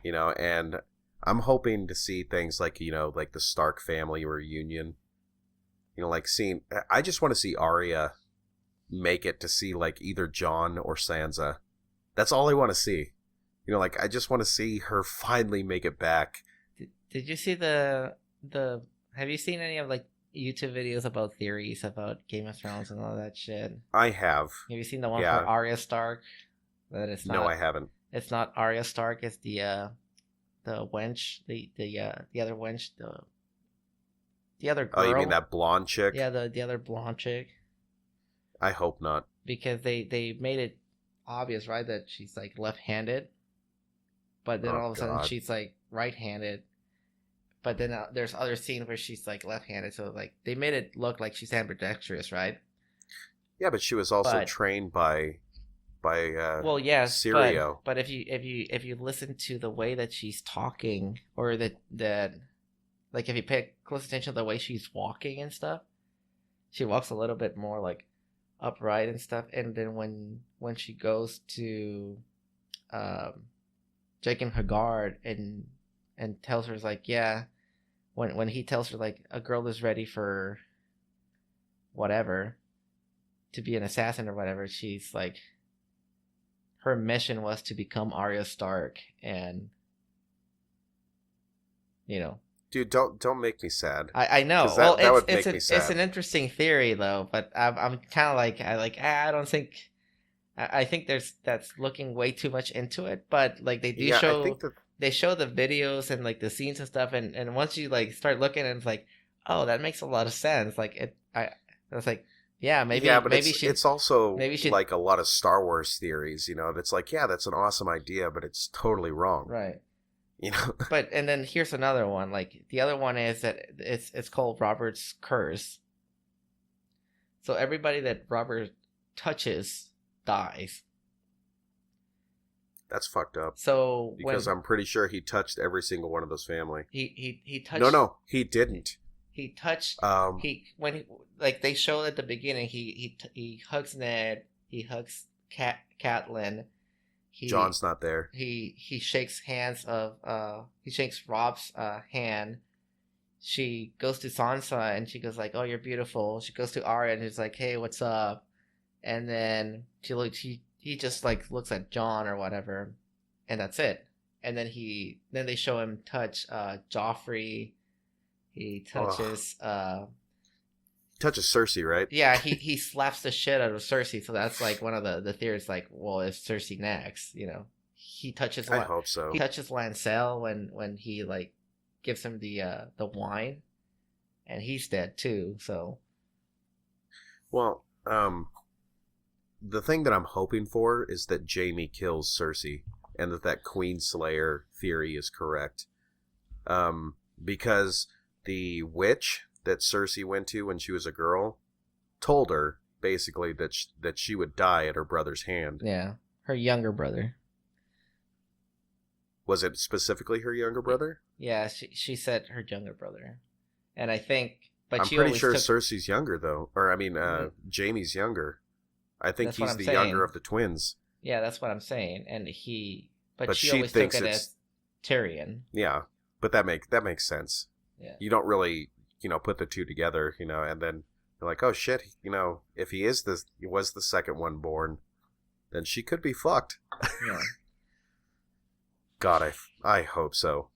And I'm hoping to see things like, like the Stark family reunion. I just want to see Arya make it to see like either Jon or Sansa. That's all I want to see. I just want to see her finally make it back. Did you see have you seen any of like YouTube videos about theories about Game of Thrones and all that shit? I have. Have you seen the one for Arya Stark? That it's not. No, I haven't. It's not Arya Stark. It's the wench, the other wench, the other girl. Oh, you mean that blonde chick? Yeah, the other blonde chick. I hope not. Because they made it obvious, right, that she's like left-handed, but then all of a sudden she's like right-handed. But then there's other scenes where she's like left-handed, so like they made it look like she's ambidextrous, right? Yeah, but she was also trained by Syrio. But if you listen to the way that she's talking, or that like if you pay close attention to the way she's walking and stuff, she walks a little bit more like upright and stuff. And then when she goes to Jaqen H'ghar and tells her, like, yeah, when he tells her like a girl is ready for whatever to be an assassin or whatever, she's like, her mission was to become Arya Stark, and Dude, don't make me sad. I know. That would make me sad. It's an interesting theory though, but I'm kind of like I don't think. I think that's looking way too much into it, but like they do show. I think they show the videos and like the scenes and stuff, and once you like start looking, and it's like, oh, that makes a lot of sense. Like I was like, yeah, maybe. Yeah, but it's also like a lot of Star Wars theories. That's like, yeah, that's an awesome idea, but it's totally wrong. Right. But and then here's another one. Like the other one is that it's called Robert's curse. So everybody that Robert touches dies. That's fucked up. So because I'm pretty sure he touched every single one of those family. He touched. No, he didn't. He touched. They show at the beginning. He hugs Ned. He hugs Catelyn. John's not there. He shakes hands of. He shakes Rob's hand. She goes to Sansa and she goes like, "Oh, you're beautiful." She goes to Arya and he's like, "Hey, what's up?" And then he just like looks at John or whatever, and that's it. And then they show him touch Joffrey. He touches touches Cersei, right? Yeah, he slaps the shit out of Cersei. So that's like one of the theories. Like, well, is Cersei next? He touches. I hope so. He touches Lancel when he like gives him the wine, and he's dead too. So, well, the thing that I'm hoping for is that Jaime kills Cersei, and that Queen Slayer theory is correct. Because the witch that Cersei went to when she was a girl told her basically that she would die at her brother's hand. Yeah, her younger brother. Was it specifically her younger brother? Yeah, she said her younger brother, and I think. But I'm pretty sure Cersei's younger though, or I mean, Jaime's younger. I think he's the younger of the twins. Yeah, that's what I'm saying, and but she always took it as Tyrion. Yeah, but that makes sense. Yeah. You don't really, put the two together, and then you're like, oh shit, if he was the second one born, then she could be fucked. Yeah. God, I hope so.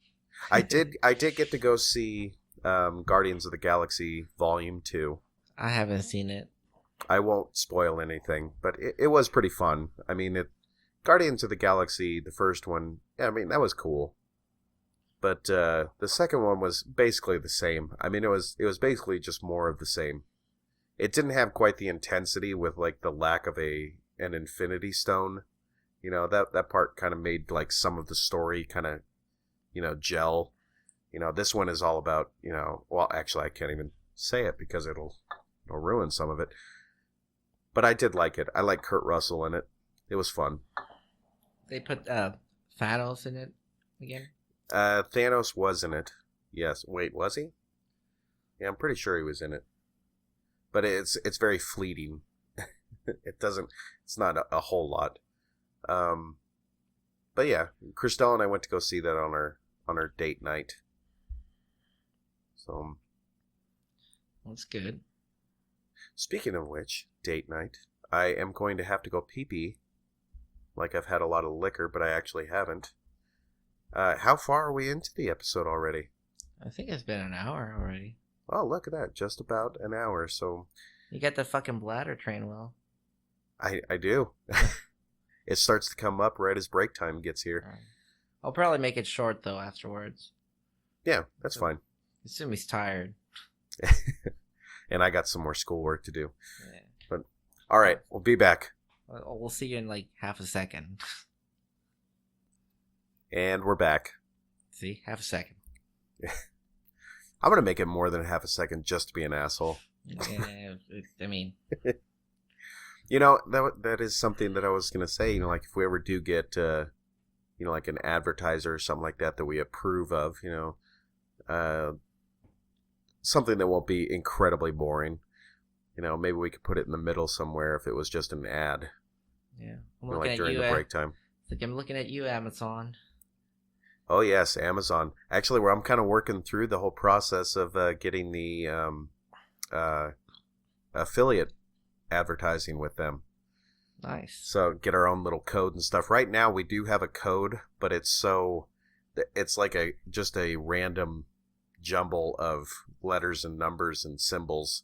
I did get to go see Guardians of the Galaxy Volume 2. I haven't seen it. I won't spoil anything, but it was pretty fun. I mean, Guardians of the Galaxy, the first one, I mean, that was cool. But the second one was basically the same. I mean, it was basically just more of the same. It didn't have quite the intensity with like the lack of an Infinity Stone. That part kind of made like some of the story kind of, gel. This one is all about, well, actually I can't even say it because it'll ruin some of it. But I did like it. I like Kurt Russell in it. It was fun. They put Thanos in it again? Thanos was in it. Yes. Wait, was he? Yeah, I'm pretty sure he was in it. But it's very fleeting. It's not a whole lot. But yeah, Christelle and I went to go see that on our date night. So that's good. Speaking of which, date night, I am going to have to go pee-pee. Like I've had a lot of liquor, but I actually haven't. How far are we into the episode already? I think it's been an hour already. Oh, look at that. Just about an hour, so... You got the fucking bladder train well. I do. It starts to come up right as break time gets here. I'll probably make it short, though, afterwards. Yeah, that's fine. Assume he's tired. And I got some more schoolwork to do. Yeah. But all right, we'll be back. We'll see you in like half a second. And we're back. See? Half a second. I'm going to make it more than half a second just to be an asshole. Yeah, I mean... that is something that I was going to say, like if we ever do get, like an advertiser or something like that we approve of, something that won't be incredibly boring. Maybe we could put it in the middle somewhere if it was just an ad. Yeah. Like during the break time. Like I'm looking at you, Amazon. Oh, yes, Amazon. Actually, I'm kind of working through the whole process of getting the affiliate advertising with them. Nice. So get our own little code and stuff. Right now we do have a code, but it's like just a random jumble of letters and numbers and symbols,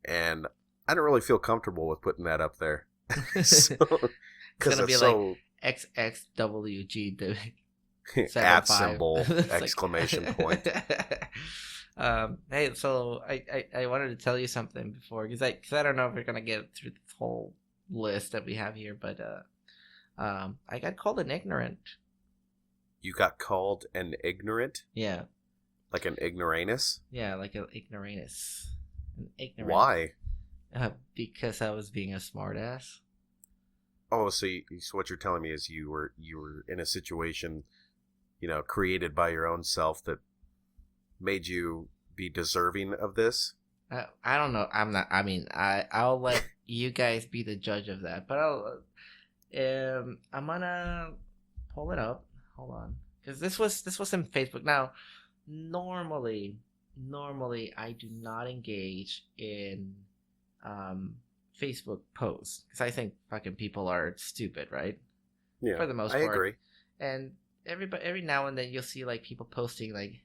and I don't really feel comfortable with putting that up there. It's gonna be like XXWG at symbol exclamation point. Hey, so I wanted to tell you something before, because I don't know if we're gonna get through this whole list that we have here, but I got called an ignorant. You got called an ignorant? Yeah. Like an ignoramus? Yeah, like an ignoramus. An ignorant. Why? Because I was being a smartass. Oh, so what you're telling me is you were in a situation, created by your own self that made you be deserving of this? I don't know. I'll let you guys be the judge of that. But I'm gonna pull it up. Hold on, because this was in Facebook. Now, normally I do not engage in Facebook posts, because I think fucking people are stupid, right? Yeah, for the most part. I agree. And every now and then you'll see like people posting like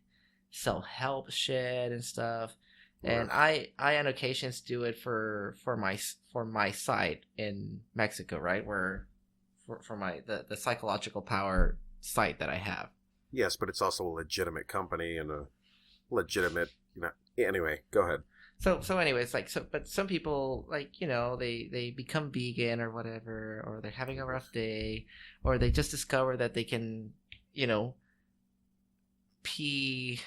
self-help shit and stuff. And I on occasions do it for my site in Mexico, right? Where for my the psychological power site that I have. Yes, but it's also a legitimate company and a legitimate, anyway, go ahead. So anyways, but some people, like, they become vegan or whatever, or they're having a rough day, or they just discover that they can, pee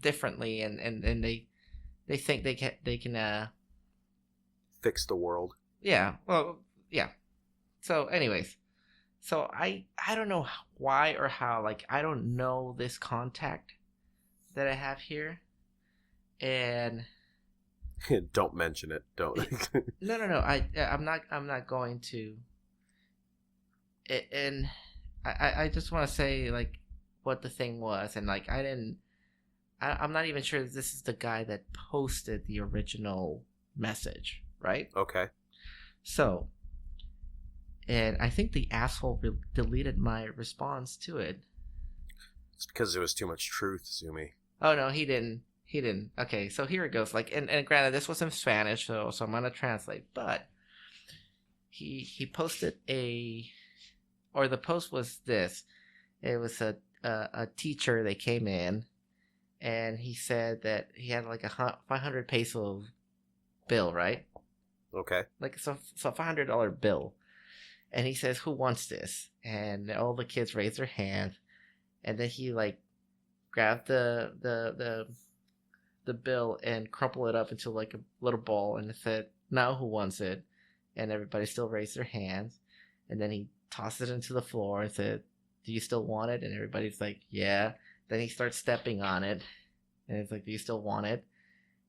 differently, and they think they can fix the world. Yeah. Well, yeah. So anyways, so I don't know why or how, like, I don't know this contact that I have here. And don't mention it. Don't. No. I'm not going to. And I just want to say, like, what the thing was, and like I'm not even sure this is the guy that posted the original message, right? Okay. So, and I think the asshole deleted my response to it. It's because there was too much truth, Zumi. Oh no, he didn't. Okay, so here it goes. Like, and granted, this was in Spanish, so I'm gonna translate. But he posted or the post was this. It was a teacher that came in, and he said that he had like a 500 peso bill, right? Okay. Like so $500 bill, and he says, "Who wants this?" And all the kids raised their hand, and then he like grabbed the bill and crumpled it up into like a little ball, and it said, "Now who wants it?" And everybody still raised their hands, and then he tossed it into the floor and said, "Do you still want it?" And everybody's like, "Yeah." Then he starts stepping on it, and it's like, "Do you still want it?"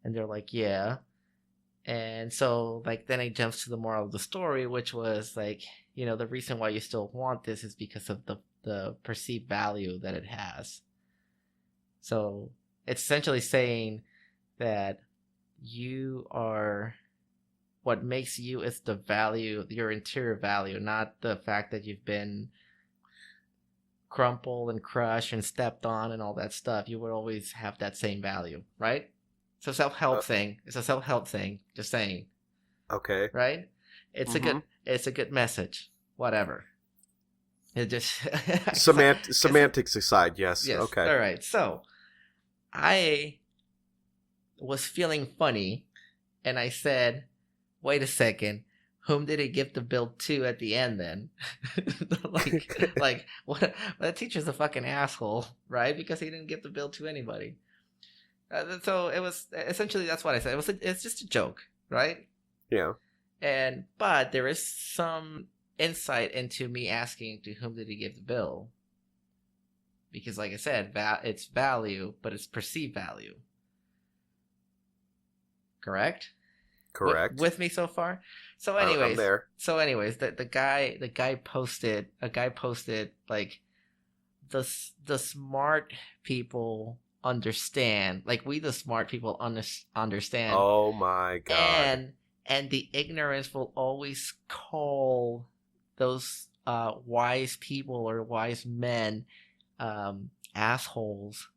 And they're like, "Yeah." And so, like, then it jumps to the moral of the story, which was like, the reason why you still want this is because of the perceived value that it has. So it's essentially saying that what makes you is the value, your interior value, not the fact that you've been crumpled and crushed and stepped on and all that stuff. You would always have that same value, right? It's a self-help thing. It's a self-help thing. Just saying. Okay. Right? It's a good message. Whatever. It just semantics aside, yes. Okay. All right. So I was feeling funny, and I said, "Wait a second. Whom did he give the bill to at the end then?" like what? That teacher's a fucking asshole, right? Because he didn't give the bill to anybody. So it was essentially, that's what I said. It's just a joke, right? Yeah. But there is some insight into me asking to whom did he give the bill, because, like I said, it's value, but it's perceived value. Correct. With me so far. So anyways, I'm there. So anyways, the guy posted like the smart people understand. Like we, the smart people, understand. Oh my god! And the ignorance will always call those wise people or wise men assholes.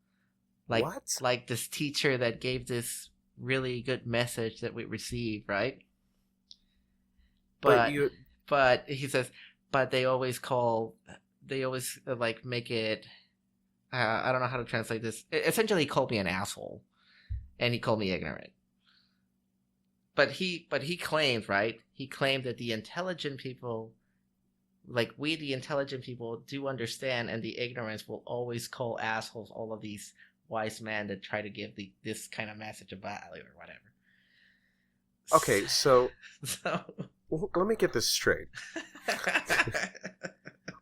Like what? Like this teacher that gave this really good message that we received, right? But he says, but they always like make it. I don't know how to translate this. Essentially, he called me an asshole, and he called me ignorant. But he claims, right? He claimed that the intelligent people, like we, the intelligent people, do understand, and the ignorance will always call assholes all of these wise men that try to give this kind of message about it or whatever. Okay, so let me get this straight.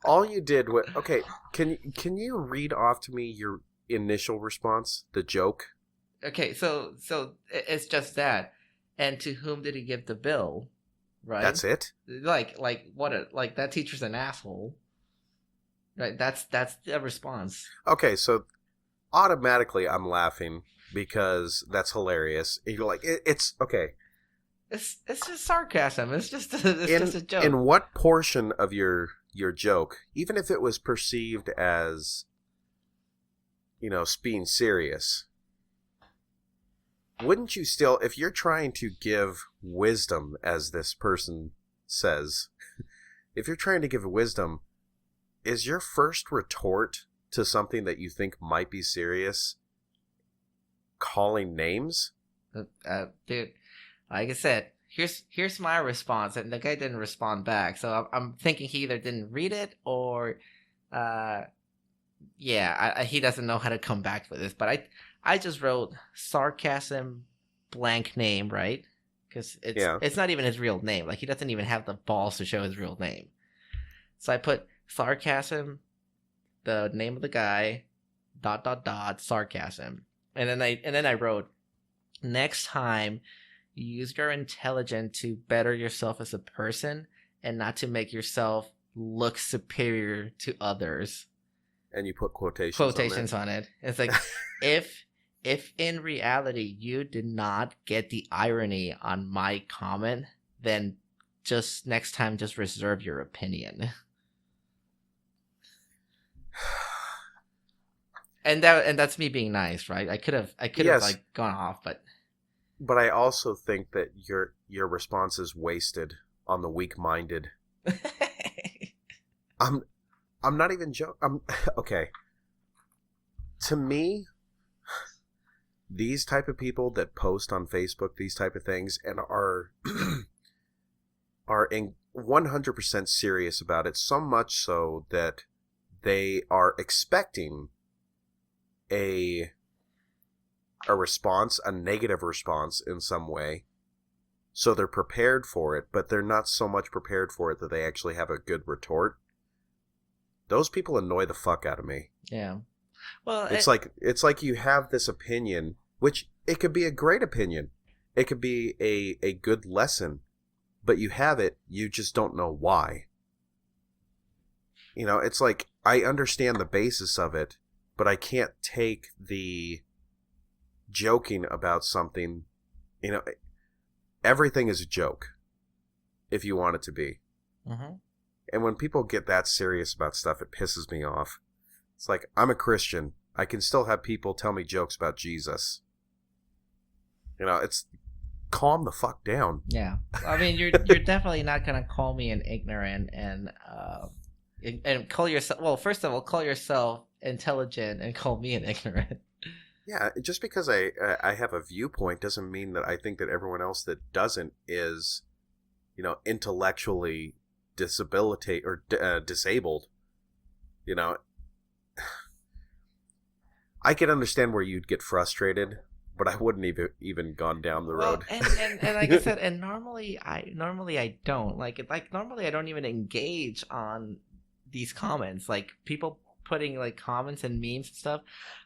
All you did was okay. Can you read off to me your initial response, the joke? Okay, so it's just that. And to whom did he give the bill? Right. That's it. Like that teacher's an asshole. Right. That's the response. Okay, so automatically I'm laughing because that's hilarious. And you're like, it's okay. It's just sarcasm. It's just a joke. In what portion of your joke, even if it was perceived as, being serious, wouldn't you still, if you're trying to give wisdom, as this person says, if you're trying to give wisdom, is your first retort to something that you think might be serious calling names? Dude, like I said, here's my response, and the guy didn't respond back, so I'm thinking he either didn't read it or, he doesn't know how to come back with this. But I just wrote sarcasm blank name, right? Because it's not even his real name. Like he doesn't even have the balls to show his real name. So I put sarcasm, the name of the guy, ... sarcasm, and then I wrote, next time, use your intelligence to better yourself as a person and not to make yourself look superior to others. And you put quotations on it. It's like, if in reality you did not get the irony on my comment, then just next time, just reserve your opinion. And that's me being nice, right? I could have like gone off, But I also think that your response is wasted on the weak-minded. I'm not even joking. Okay. To me, these type of people that post on Facebook these type of things and are in 100% serious about it, so much so that they are expecting a response, a negative response in some way. So they're prepared for it, but they're not so much prepared for it that they actually have a good retort. Those people annoy the fuck out of me. Yeah. Well, it's like you have this opinion, which it could be a great opinion. It could be a good lesson, but you have it, you just don't know why. It's like, I understand the basis of it, but I can't take the joking about something. Everything is a joke if you want it to be. Mm-hmm. And when people get that serious about stuff, it pisses me off. It's like, I'm a Christian. I can still have people tell me jokes about Jesus. It's calm the fuck down. Yeah. I mean, you're definitely not going to call me an ignorant and call yourself, well, first of all, call yourself intelligent and call me an ignorant. Yeah, just because I have a viewpoint doesn't mean that I think that everyone else that doesn't is, intellectually disabled. I could understand where you'd get frustrated, but I wouldn't even gone down the road. And like I said, and normally I don't normally I don't even engage on these comments. Like people putting like comments and memes and stuff,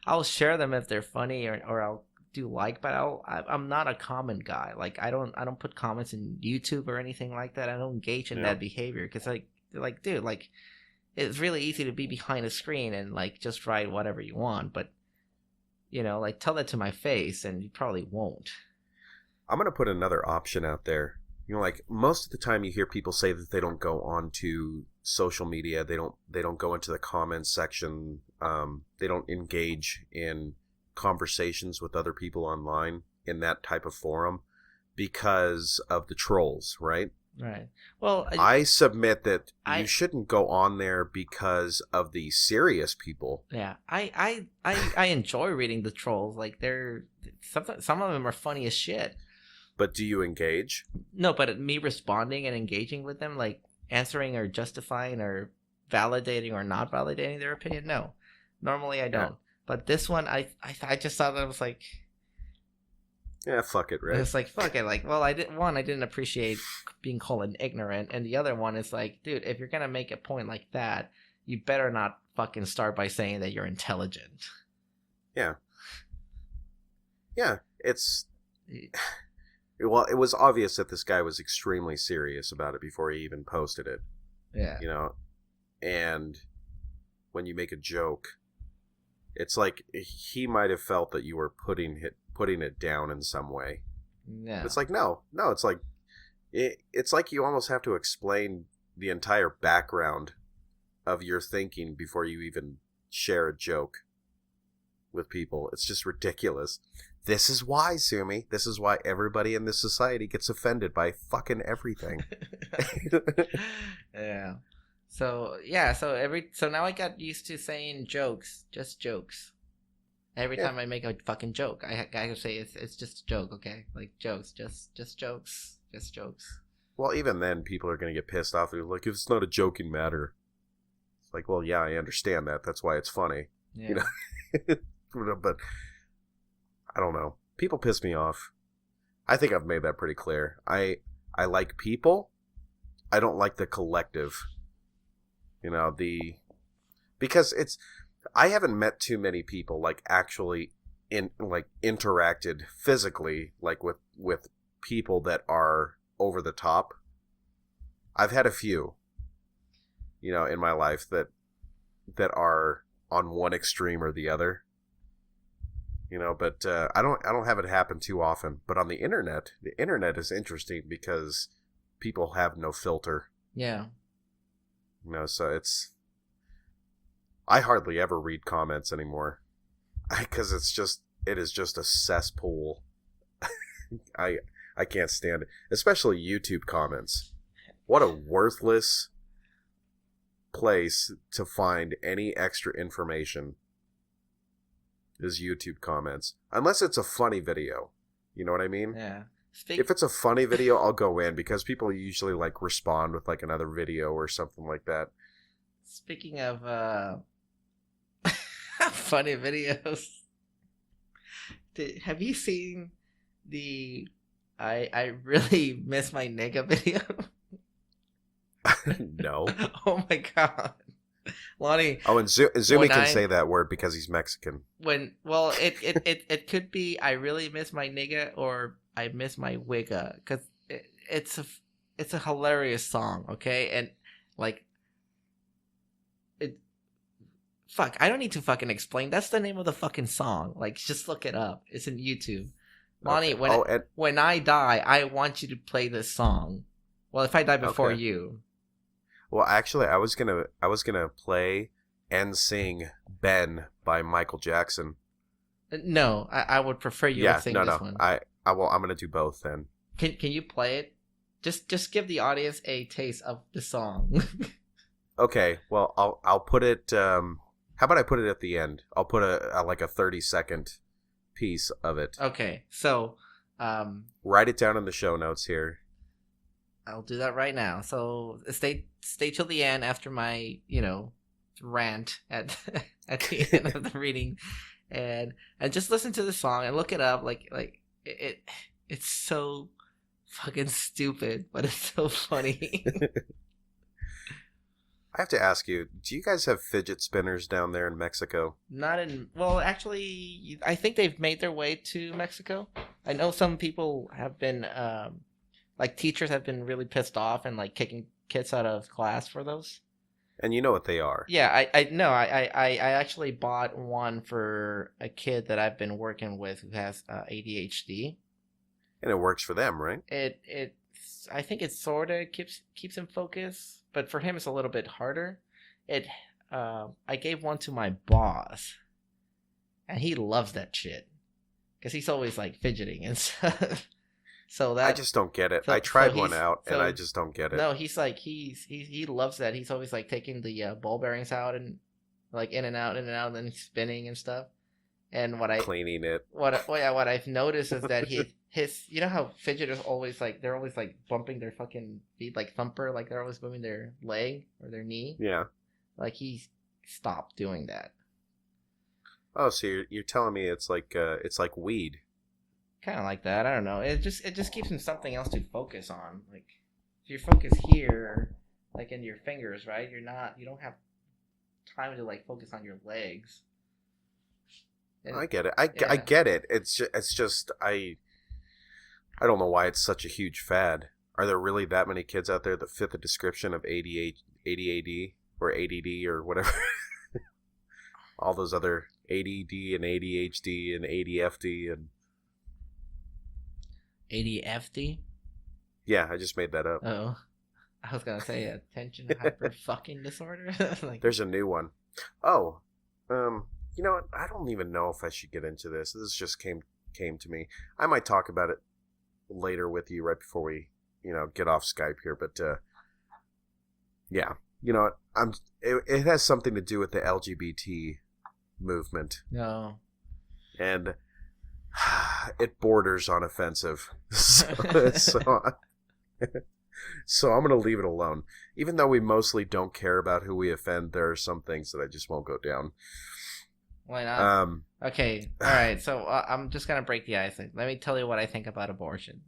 I'll share them if they're funny or I'll do but I'm not a comment guy. Like I don't put comments in YouTube or anything like that. I don't engage in that behavior because dude, like it's really easy to be behind a screen and like just write whatever you want, but like tell that to my face, and you probably won't. I'm going to put another option out there. Like most of the time you hear people say that they don't go onto social media. They don't go into the comments section. They don't engage in conversations with other people online in that type of forum because of the trolls, right? Right. Well, I submit that you shouldn't go on there because of the serious people. Yeah, I enjoy reading the trolls. Like some of them are funny as shit. But do you engage? No, but me responding and engaging with them, like answering or justifying or validating or not validating their opinion, no. Normally I don't. Yeah. But this one, I just thought that I was like, yeah, fuck it, right? It's like, fuck it. Like, well, I didn't appreciate being called ignorant, and the other one is like, dude, if you're gonna make a point like that, you better not fucking start by saying that you're intelligent. Yeah. Yeah, it's. Well, it was obvious that this guy was extremely serious about it before he even posted it. Yeah. And when you make a joke, it's like he might have felt that you were putting it down in some way. Yeah. It's like no, it's like you almost have to explain the entire background of your thinking before you even share a joke with people. It's just ridiculous. This is why, Sumi. This is why everybody in this society gets offended by fucking everything. Yeah. So now I got used to saying jokes, just jokes. Every time I make a fucking joke, I gotta say it's just a joke, okay? Like jokes, just jokes, just jokes. Well, even then, people are gonna get pissed off. They're like, it's not a joking matter. It's like, well, yeah, I understand that. That's why it's funny. Yeah. But I don't know. People piss me off. I think I've made that pretty clear. I like people. I don't like the collective. Because I haven't met too many people like actually interacted physically like with people that are over the top. I've had a few, in my life that are on one extreme or the other. But I don't have it happen too often. But on the internet is interesting because people have no filter. Yeah. So I hardly ever read comments anymore, because it is just a cesspool. I can't stand it, especially YouTube comments. What a worthless place to find any extra information. Is YouTube comments, unless it's a funny video. You know what I mean? Yeah. If it's a funny video, I'll go in because people usually like respond with like another video or something like that. Speaking of funny videos, have you seen the I really miss my nigga video? No. Oh my god. Lonnie. Oh, and Zumi can say that word because he's Mexican. It could be I really miss my nigga or I miss my wigga, because it's a hilarious song, okay? And like fuck, I don't need to fucking explain. That's the name of the fucking song. Like, just look it up. It's in YouTube. Lonnie, okay. When I die, I want you to play this song. Well, if I die before okay. you. Well, actually, I was gonna play and sing "Ben" by Michael Jackson. No, I would prefer you to sing this one. I'm gonna do both then. Can you play it? Just give the audience a taste of the song. Okay, well, I'll put it. How about I put it at the end? I'll put a 30-second piece of it. Okay, so write it down in the show notes here. I'll do that right now. So stay till the end after my rant at the end of the reading, and just listen to the song and look it up. Like it's so fucking stupid, but it's so funny. I have to ask you, do you guys have fidget spinners down there in Mexico? Actually, I think they've made their way to Mexico. I know some people have been, like teachers have been really pissed off and like kicking kids out of class for those. And you know what they are. Yeah, I no, I actually bought one for a kid that I've been working with who has ADHD. And it works for them, right? I think it sort of keeps him focused, but for him it's a little bit harder. I gave one to my boss, and he loves that shit because he's always like fidgeting and stuff. So that I just don't get it. I tried one out, and I just don't get it. No, he's like he loves that. He's always like taking the ball bearings out and like in and out, and then spinning and stuff. And cleaning it. What I've noticed is that his you know how fidgeters always like they're always like bumping their fucking feet like thumper, like they're always moving their leg or their knee. Yeah. Like he stopped doing that. Oh, so you're telling me it's like weed. Kind of like that. I don't know. It just gives him something else to focus on. Like if you focus here, like in your fingers, right? You don't have time to like focus on your legs. I get it. I get it. It's just I don't know why it's such a huge fad. Are there really that many kids out there that fit the description of ADHD or ADD or whatever? All those other ADD and ADHD and ADFD and ADFD? Yeah, I just made that up. Oh. I was gonna say attention hyper fucking disorder. Like, there's a new one. Oh. You know what? I don't even know if I should get into this. This just came to me. I might talk about it later with you right before we, get off Skype here, but yeah. You know what? It has something to do with the LGBT movement. No. And it borders on offensive. So I'm going to leave it alone. Even though we mostly don't care about who we offend, there are some things that I just won't go down. Why not? Okay, all right. So I'm just gonna break the ice. Let me tell you what I think about abortion.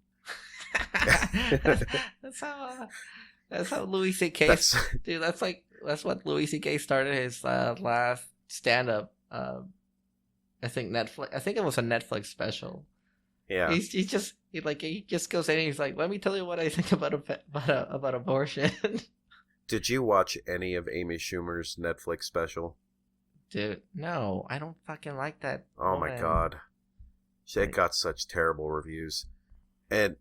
that's how Louis C.K. Dude, that's what Louis C.K. started his last stand up. I think Netflix. I think it was a Netflix special. Yeah. He just goes in and he's like, let me tell you what I think about abortion. Did you watch any of Amy Schumer's Netflix special? Dude, no, I don't fucking like that. Oh my god. It got such terrible reviews. And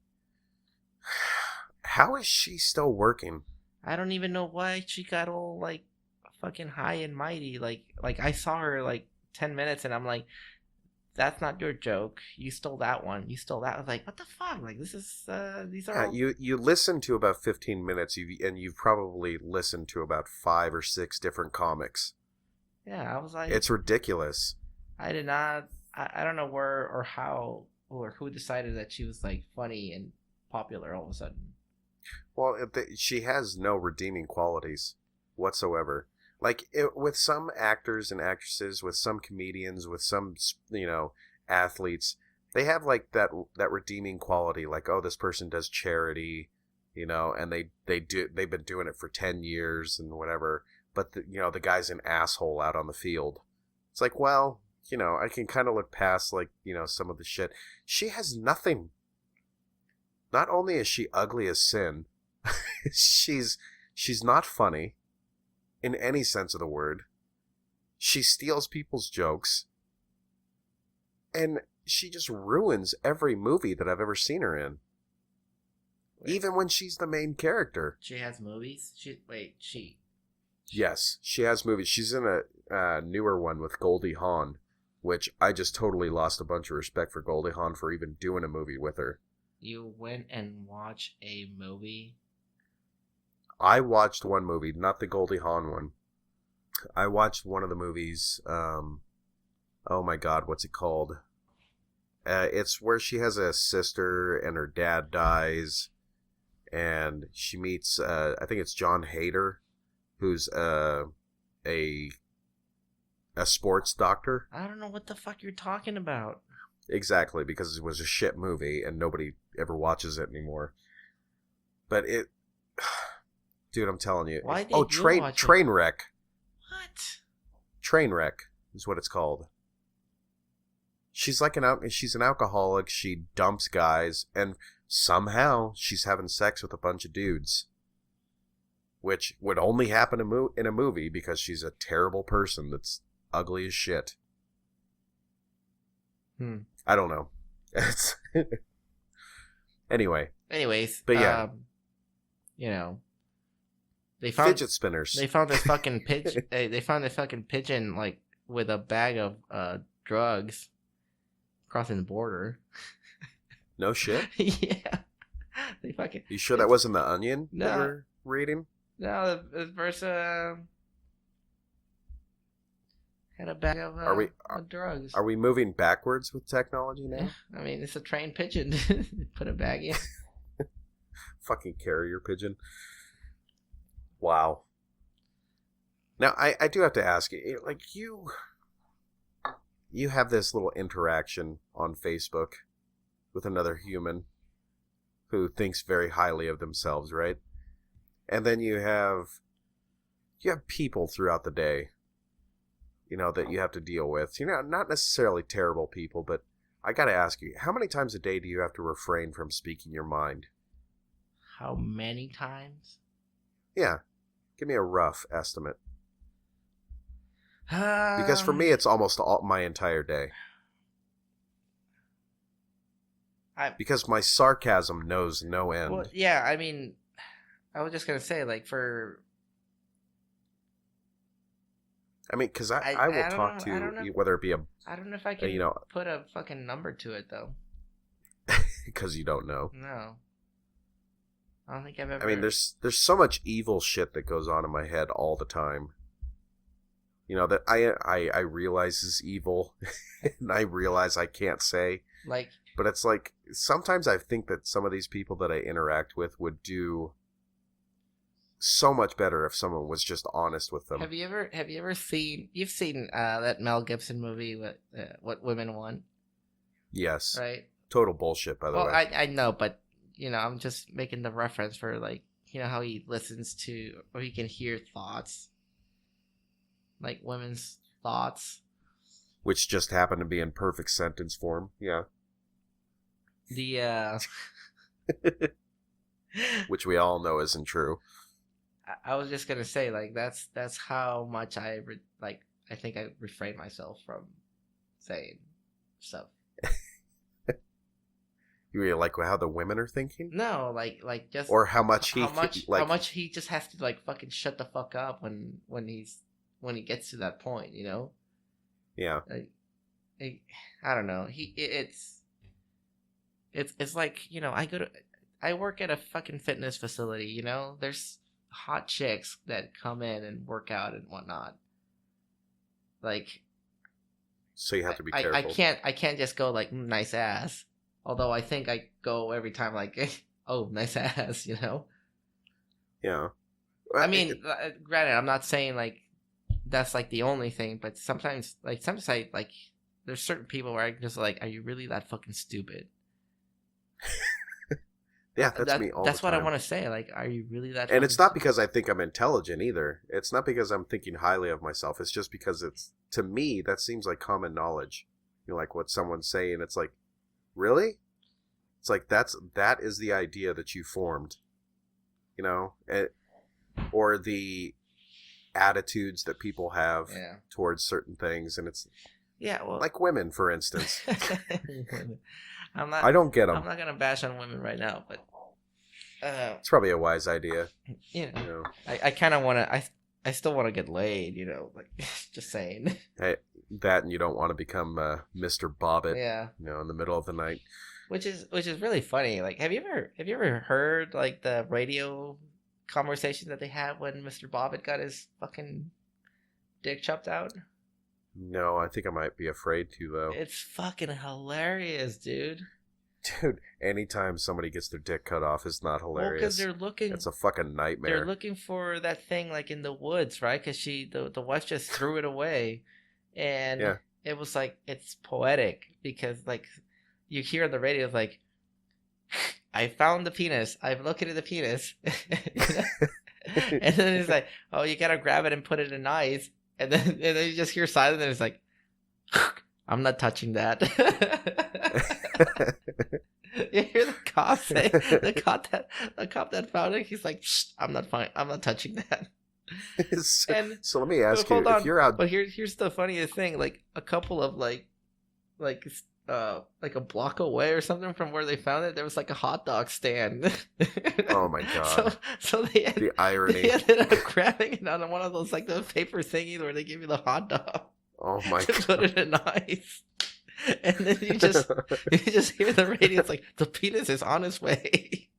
how is she still working? I don't even know why she got all like fucking high and mighty. Like I saw her like 10 minutes and I'm like, that's not your joke. You stole that one. You stole that. I was like, what the fuck? Like this is these are all... You listened to about 15 minutes and you've probably listened to about 5 or 6 different comics. Yeah, I was like... It's ridiculous. I did not... I don't know where or how or who decided that she was, like, funny and popular all of a sudden. Well, she has no redeeming qualities whatsoever. Like, with some actors and actresses, with some comedians, with some, athletes, they have, like, that redeeming quality. Like, oh, this person does charity, and they've been doing it for 10 years and whatever. But, the guy's an asshole out on the field. It's like, well, I can kind of look past, like, some of the shit. She has nothing. Not only is she ugly as sin, she's not funny in any sense of the word. She steals people's jokes. And she just ruins every movie that I've ever seen her in. Wait. Even when she's the main character. She has movies? Yes, she has movies. She's in a newer one with Goldie Hawn, which I just totally lost a bunch of respect for Goldie Hawn for even doing a movie with her. You went and watched a movie? I watched one movie, not the Goldie Hawn one. I watched one of the movies. Oh my god, what's it called? It's where she has a sister and her dad dies, and she meets, I think it's John Hader, who's a sports doctor. I don't know what the fuck you're talking about. Exactly, because it was a shit movie and nobody ever watches it anymore. But it, dude, I'm telling you. Why did you watch it? Trainwreck. What? Trainwreck is what it's called. She's like she's an alcoholic. She dumps guys, and somehow she's having sex with a bunch of dudes. which would only happen in a movie because she's a terrible person that's ugly as shit. I don't know. Anyways, but yeah, they found fidget spinners. They found this fucking pigeon. They found this fucking pigeon like with a bag of drugs crossing the border. No shit. Yeah, they fucking. You sure that wasn't the Onion No. that we're reading? No, the person had a bag of of drugs. Are we moving backwards with technology now? Yeah, I mean, it's a trained pigeon. Put a bag in. Fucking carrier pigeon. Wow. Now, I do have to ask you, like, you have this little interaction on Facebook with another human who thinks very highly of themselves, right? And then you have people throughout the day, that you have to deal with. Not necessarily terrible people, but I got to ask you, how many times a day do you have to refrain from speaking your mind? How many times? Yeah. Give me a rough estimate. Because for me, it's almost my entire day. Because my sarcasm knows no end. Well, yeah, I mean, I was just going to say, like, for... I mean, because I will talk to you, whether it be I don't know if I can put a fucking number to it, though. Because you don't know. No. I don't think I've ever... I mean, there's so much evil shit that goes on in my head all the time. That I realize is evil, and I realize I can't say. Like... But it's like, sometimes I think that some of these people that I interact with would do so much better if someone was just honest with them. Have you ever seen... You've seen that Mel Gibson movie, What Women Want? Yes. Right? Total bullshit, by the way. Well, I know, but, I'm just making the reference for, like, how he listens to, or he can hear thoughts. Like, women's thoughts. Which just happen to be in perfect sentence form, yeah. Which we all know isn't true. I was just gonna say, like, that's how much I think I refrain myself from saying stuff. You really like how the women are thinking? No, like just or how much how much he just has to like fucking shut the fuck up when he gets to that point, Yeah. Like, I don't know. It's like, I work at a fucking fitness facility, there's hot chicks that come in and work out and whatnot. Like, so you have to be careful. I can't just go like, nice ass. Although I think I go every time like, oh, nice ass, Yeah. Well, I mean, granted, I'm not saying like that's like the only thing, but sometimes I like there's certain people where I just like, are you really that fucking stupid? Yeah, that's me all the time. That's what I want to say. Like, are you really that? And it's not because I think I'm intelligent either. It's not because I'm thinking highly of myself. It's just because to me, that seems like common knowledge. Like what someone's saying. It's like, really? It's like, that is the idea that you formed. Or the attitudes that people have towards certain things. And it's like women, for instance. I don't get them. I'm not gonna bash on women right now, but it's probably a wise idea. I kind of want to. I still want to get laid. Like just saying. Hey, that and you don't want to become Mr. Bobbit. Yeah. In the middle of the night. Which is really funny. Like, have you ever heard like the radio conversation that they had when Mr. Bobbit got his fucking dick chopped out? No, I think I might be afraid to, though. It's fucking hilarious, dude. Dude, anytime somebody gets their dick cut off is not hilarious. Well, because they're looking... It's a fucking nightmare. They're looking for that thing, like, in the woods, right? Because the wife just threw it away. And it was, like, it's poetic. Because, like, you hear on the radio, it's like, I found the penis. I've located the penis. And then it's like, oh, you gotta grab it and put it in ice. And then you just hear silence, and it's like, I'm not touching that. You hear the the cop that found it, he's like, Shh, I'm not fine. I'm not touching that. So let me ask you, hold on, if you're out, but here's the funniest thing. Like a couple of like a block away or something from where they found it, there was like a hot dog stand. Oh my god! So the irony. They ended up grabbing it on one of those like the paper thingies where they give you the hot dog. Oh my god! Put it in ice, and then you just hear the radio. It's like the penis is on its way.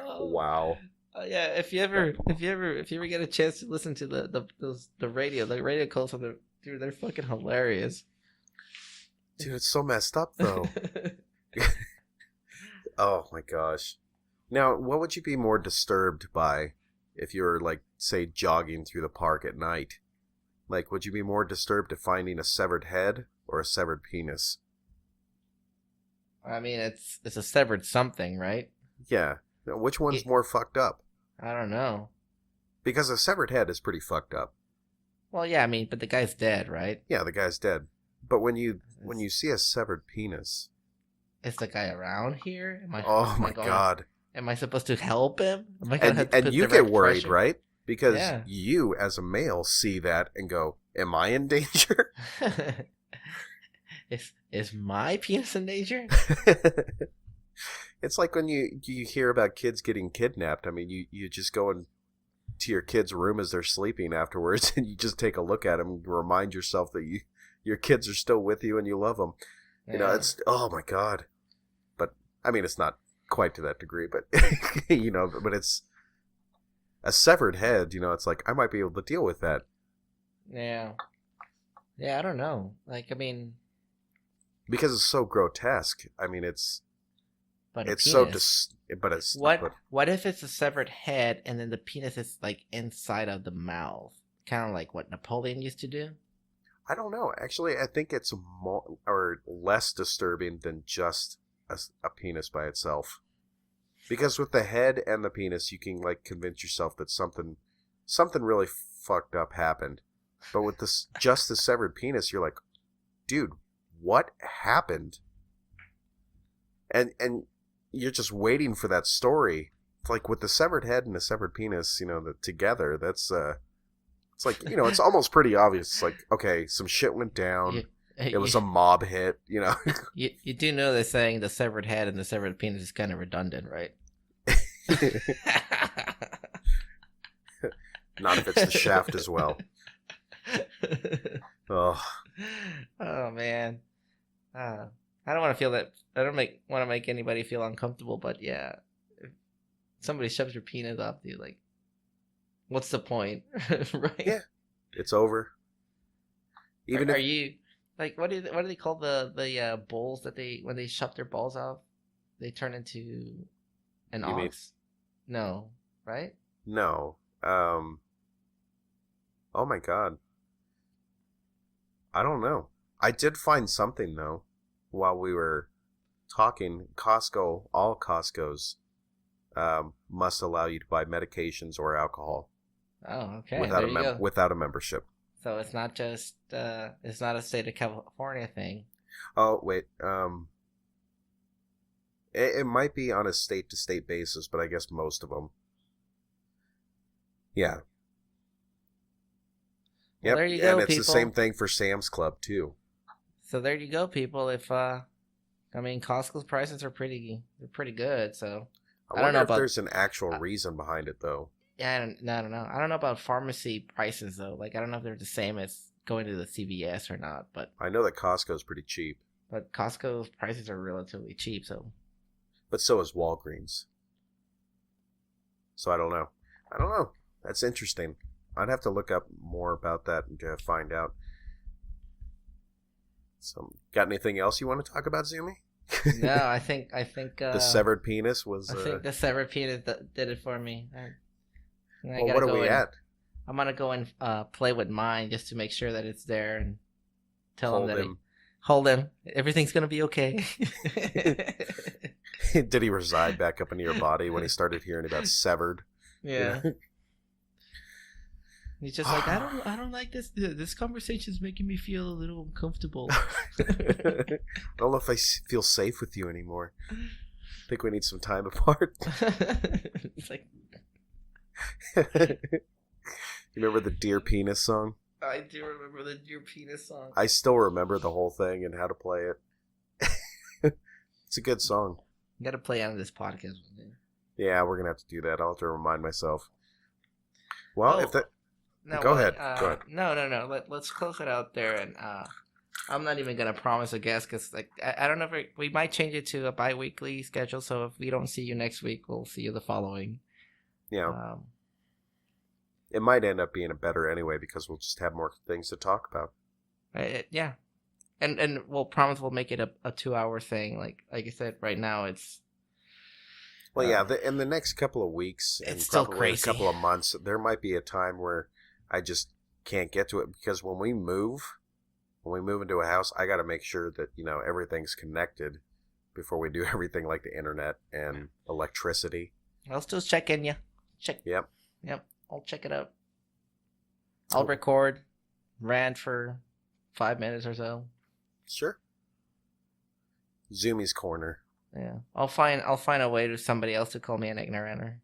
Wow. Yeah, if you ever get a chance to listen to the radio calls on dude, they're fucking hilarious. Dude, it's so messed up though. Oh my gosh. Now, what would you be more disturbed by if you were, like, say, jogging through the park at night? Like, would you be more disturbed at finding a severed head or a severed penis? I mean, it's a severed something, right? Yeah. Now, which one's more fucked up? I don't know. Because a severed head is pretty fucked up. Well, yeah, I mean, but the guy's dead, right? Yeah, the guy's dead. But when you see a severed penis, is the guy around here? God! Am I supposed to help him? And you get worried, right? Because you, as a male, see that and go, "Am I in danger?" Is my penis in danger? It's like when you hear about kids getting kidnapped. I mean, you just go to your kid's room as they're sleeping afterwards, and you just take a look at them and remind yourself that your kids are still with you and you love them. Yeah. You know, it's, oh my god. But I mean, it's not quite to that degree, but you know, but it's a severed head. You know, it's like I might be able to deal with that. Yeah. I don't know. Like, I mean, because it's so grotesque. I mean, it's what if it's a severed head and then the penis is like inside of the mouth, kind of like what Napoleon used to do? I don't know. Actually, I think it's more or less disturbing than just a penis by itself, because with the head and the penis, you can like convince yourself that something really fucked up happened. But with just the severed penis, you're like, dude, what happened? And you're just waiting for that story. It's like with the severed head and the severed penis, you know, together, that's it's like, you know, it's almost pretty obvious. It's like, okay, some shit went down. It was a mob hit, you know. You do know they're saying the severed head and the severed penis is kind of redundant, right? Not if it's the shaft as well. Oh man. I don't want to feel that. I don't want to make anybody feel uncomfortable, but yeah, if somebody shoves your penis up, dude, like, what's the point, right? Yeah, it's over. Even are you like what do they call the bulls that when they shove their balls off, they turn into an ox? No, right? No. Oh my god. I don't know. I did find something though. While we were talking, all Costco's must allow you to buy medications or alcohol. Oh, okay. Without a membership. So it's not just it's not a state of California thing. Oh wait, it might be on a state to state basis, but I guess most of them. Yeah. Well, yep. There you go, and it's people. The same thing for Sam's Club too. So there you go, people. If I mean, Costco's prices are pretty good. So I don't know if there's an actual reason behind it, though. Yeah, I don't know. I don't know about pharmacy prices though. Like, I don't know if they're the same as going to the CVS or not. But I know that Costco's pretty cheap. But Costco's prices are relatively cheap, so. But so is Walgreens. So I don't know. That's interesting. I'd have to look up more about that and find out. So, got anything else you want to talk about, Zumi? No, I think the severed penis was. I think the severed penis did it for me. Well, what are we at? I'm gonna go and play with mine just to make sure that it's there and tell hold him. Everything's gonna be okay. Did he reside back up into your body when he started hearing about severed? Yeah. He's just like, I don't like this. This conversation is making me feel a little uncomfortable. I don't know if I feel safe with you anymore. I think we need some time apart. It's like, you remember the Dear Penis song? I do remember the Dear Penis song. I still remember the whole thing and how to play it. It's a good song. You got to play on this podcast one day. Yeah, we're gonna have to do that. I'll have to remind myself. Well, if that. No, go ahead. No. Let's close it out there, and I'm not even gonna promise a guest because, like, I don't know if we might change it to a bi-weekly schedule. So if we don't see you next week, we'll see you the following. Yeah. It might end up being a better anyway because we'll just have more things to talk about. Yeah, and we'll promise we'll make it a 2-hour thing. Like I said, right now it's. Well, yeah. In the next couple of weeks and probably a couple of months, there might be a time where I just can't get to it because when we move into a house, I got to make sure that everything's connected before we do everything like the internet and electricity. I'll still check in, yeah. Check. Yep. I'll check it out. I'll record, rant for 5 minutes or so. Sure. Zoomy's corner. Yeah, I'll find a way to somebody else to call me an ignorant or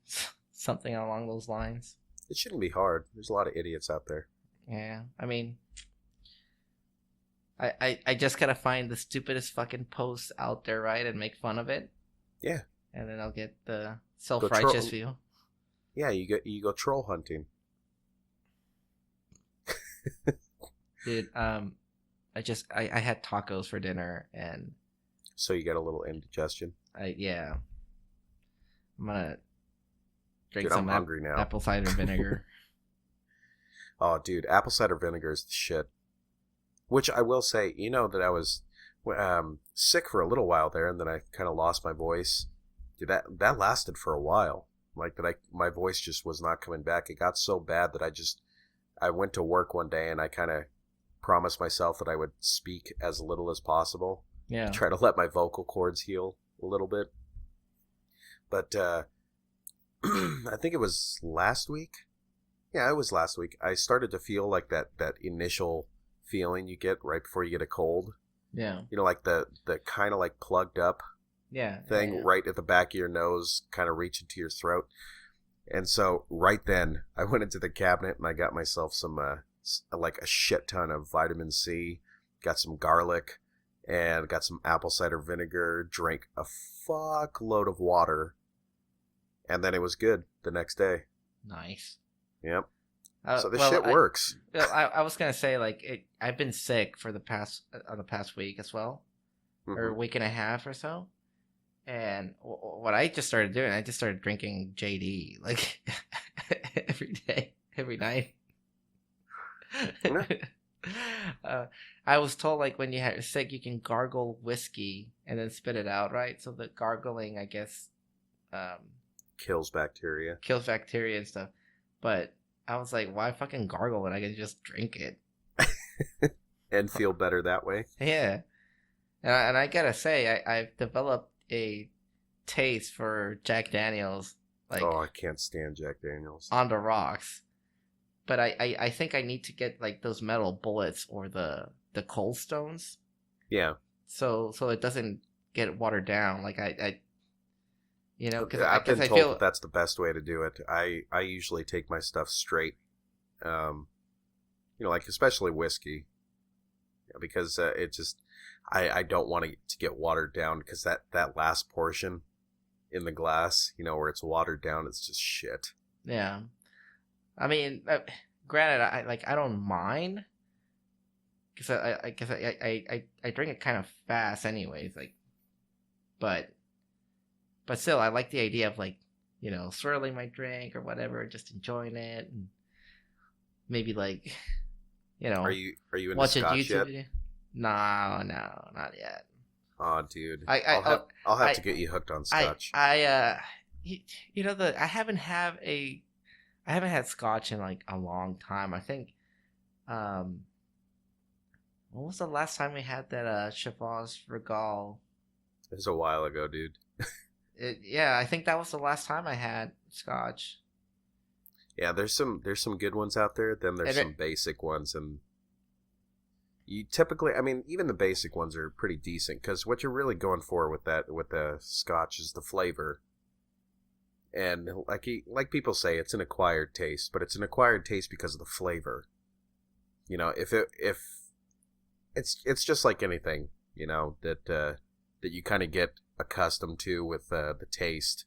something along those lines. It shouldn't be hard. There's a lot of idiots out there. Yeah, I mean, I just gotta find the stupidest fucking posts out there, right, and make fun of it. Yeah. And then I'll get the self-righteous view. Yeah, you go troll hunting. Dude, I had tacos for dinner and. So you got a little indigestion. Yeah. I'm gonna drink dude, some I'm hungry now. Apple cider vinegar. Oh, dude, apple cider vinegar is the shit. Which I will say, that I was sick for a little while there, and then I kind of lost my voice. Dude, that lasted for a while. Like my voice just was not coming back. It got so bad that I went to work one day and I kind of promised myself that I would speak as little as possible. Yeah. Try to let my vocal cords heal a little bit. But I think it was last week. Yeah, it was last week. I started to feel like that initial feeling you get right before you get a cold. Yeah. Like the kind of like plugged up thing yeah. right at the back of your nose, kind of reaching to your throat. And so right then I went into the cabinet and I got myself some like a shit ton of vitamin C, got some garlic, and got some apple cider vinegar, drank a fuckload of water, and then it was good the next day. Nice. Yep. So this shit works. I was gonna say, like, I've been sick for the past week as well, or a week and a half or so. And what I just started doing, I just started drinking JD like every day, every night. I was told, like, when you're sick, you can gargle whiskey and then spit it out, right? So the gargling, I guess, kills bacteria and stuff. But I was like, why fucking gargle when I can just drink it and feel better that way? Yeah, and I gotta say, I've developed a taste for Jack Daniels. Like, oh, I can't stand Jack Daniels on the rocks. But I think I need to get, like, those metal bullets or the cold stones. Yeah. So it doesn't get watered down. Like because I've been told that that's the best way to do it. I usually take my stuff straight. Like especially whiskey, because it just I don't want it to get watered down because that last portion in the glass, where it's watered down, it's just shit. Yeah. I mean, granted, I don't mind because I drink it kind of fast, anyways. Like, but still, I like the idea of, like, swirling my drink or whatever, just enjoying it, and maybe, like, Are you into watch Scotch a YouTube yet? video? No, not yet. Oh, dude, I'll have to get you hooked on Scotch. I haven't had Scotch in, like, a long time. I think, when was the last time we had that Chivas Regal? It was a while ago, dude. I think that was the last time I had Scotch. Yeah, there's some good ones out there. Then there's some basic ones, and you typically, I mean, even the basic ones are pretty decent because what you're really going for with the Scotch is the flavor. And like people say, it's an acquired taste, but it's an acquired taste because of the flavor. You know, if it's just like anything, you know, that you kind of get accustomed to with the taste.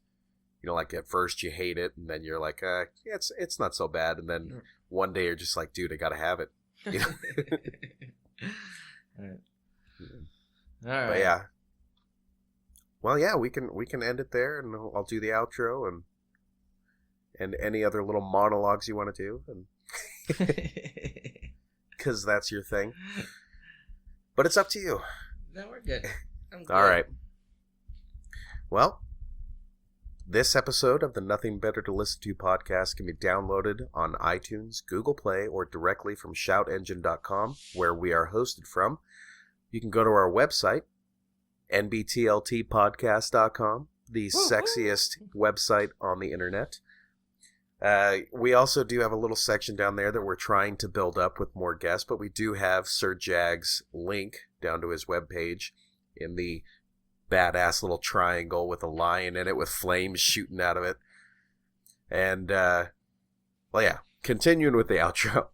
You know, like at first you hate it, and then you're like, yeah, it's not so bad, and then one day you're just like, dude, I gotta have it. You know? All right. But yeah. Well, yeah, we can end it there, and I'll do the outro and any other little monologues you want to do, and because that's your thing. But it's up to you. No, we're good. I'm good. All right. Well, this episode of the Nothing Better to Listen To podcast can be downloaded on iTunes, Google Play, or directly from shoutengine.com, where we are hosted from. You can go to our website, NBTLTpodcast.com, the sexiest website on the internet. We also do have a little section down there that we're trying to build up with more guests, but we do have Sir Jag's link down to his webpage in the badass little triangle with a lion in it with flames shooting out of it. And, well, yeah, continuing with the outro.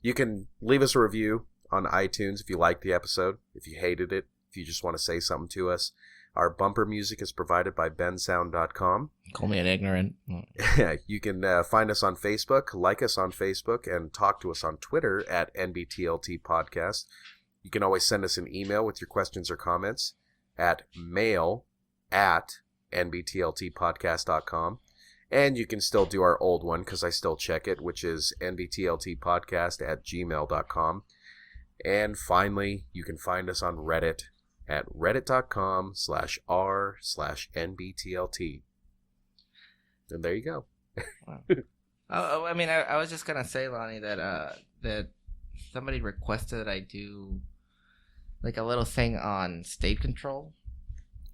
You can leave us a review on iTunes if you liked the episode, if you hated it, if you just want to say something to us. Our bumper music is provided by bensound.com. Call me an ignorant. You can find us on Facebook, like us on Facebook, and talk to us on Twitter at NBTLT Podcast. You can always send us an email with your questions or comments at mail@nbtltpodcast.com. And you can still do our old one because I still check it, which is nbtltpodcast@gmail.com. And finally, you can find us on Reddit at reddit.com/r/nbtlt. And there you go. Wow. I mean, I was just going to say, Lonnie, that somebody requested that I do like a little thing on state control.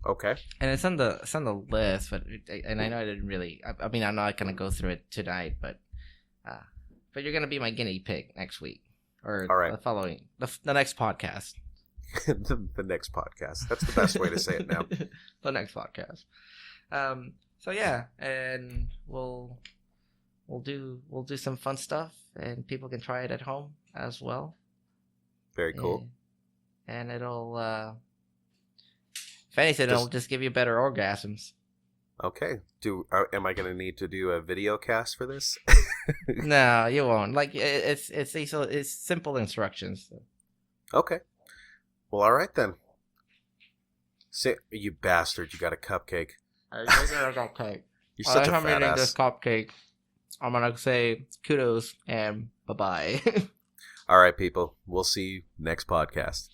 Okay. And it's on the list, but I know I didn't really. I mean, I'm not gonna go through it tonight, but you're gonna be my guinea pig next week, or all right. the next podcast. the next podcast. That's the best way to say it now. The next podcast. So yeah, and we'll do some fun stuff, and people can try it at home as well. Very cool. And it'll, if anything, it'll just give you better orgasms. Okay. Am I going to need to do a video cast for this? No, you won't. Like it's simple instructions. Okay. Well, all right then. You bastard! You got a cupcake. I got a cupcake. You're such a fat I'm eating ass. this cupcake. I'm gonna say kudos and bye bye. All right, people. We'll see you next podcast.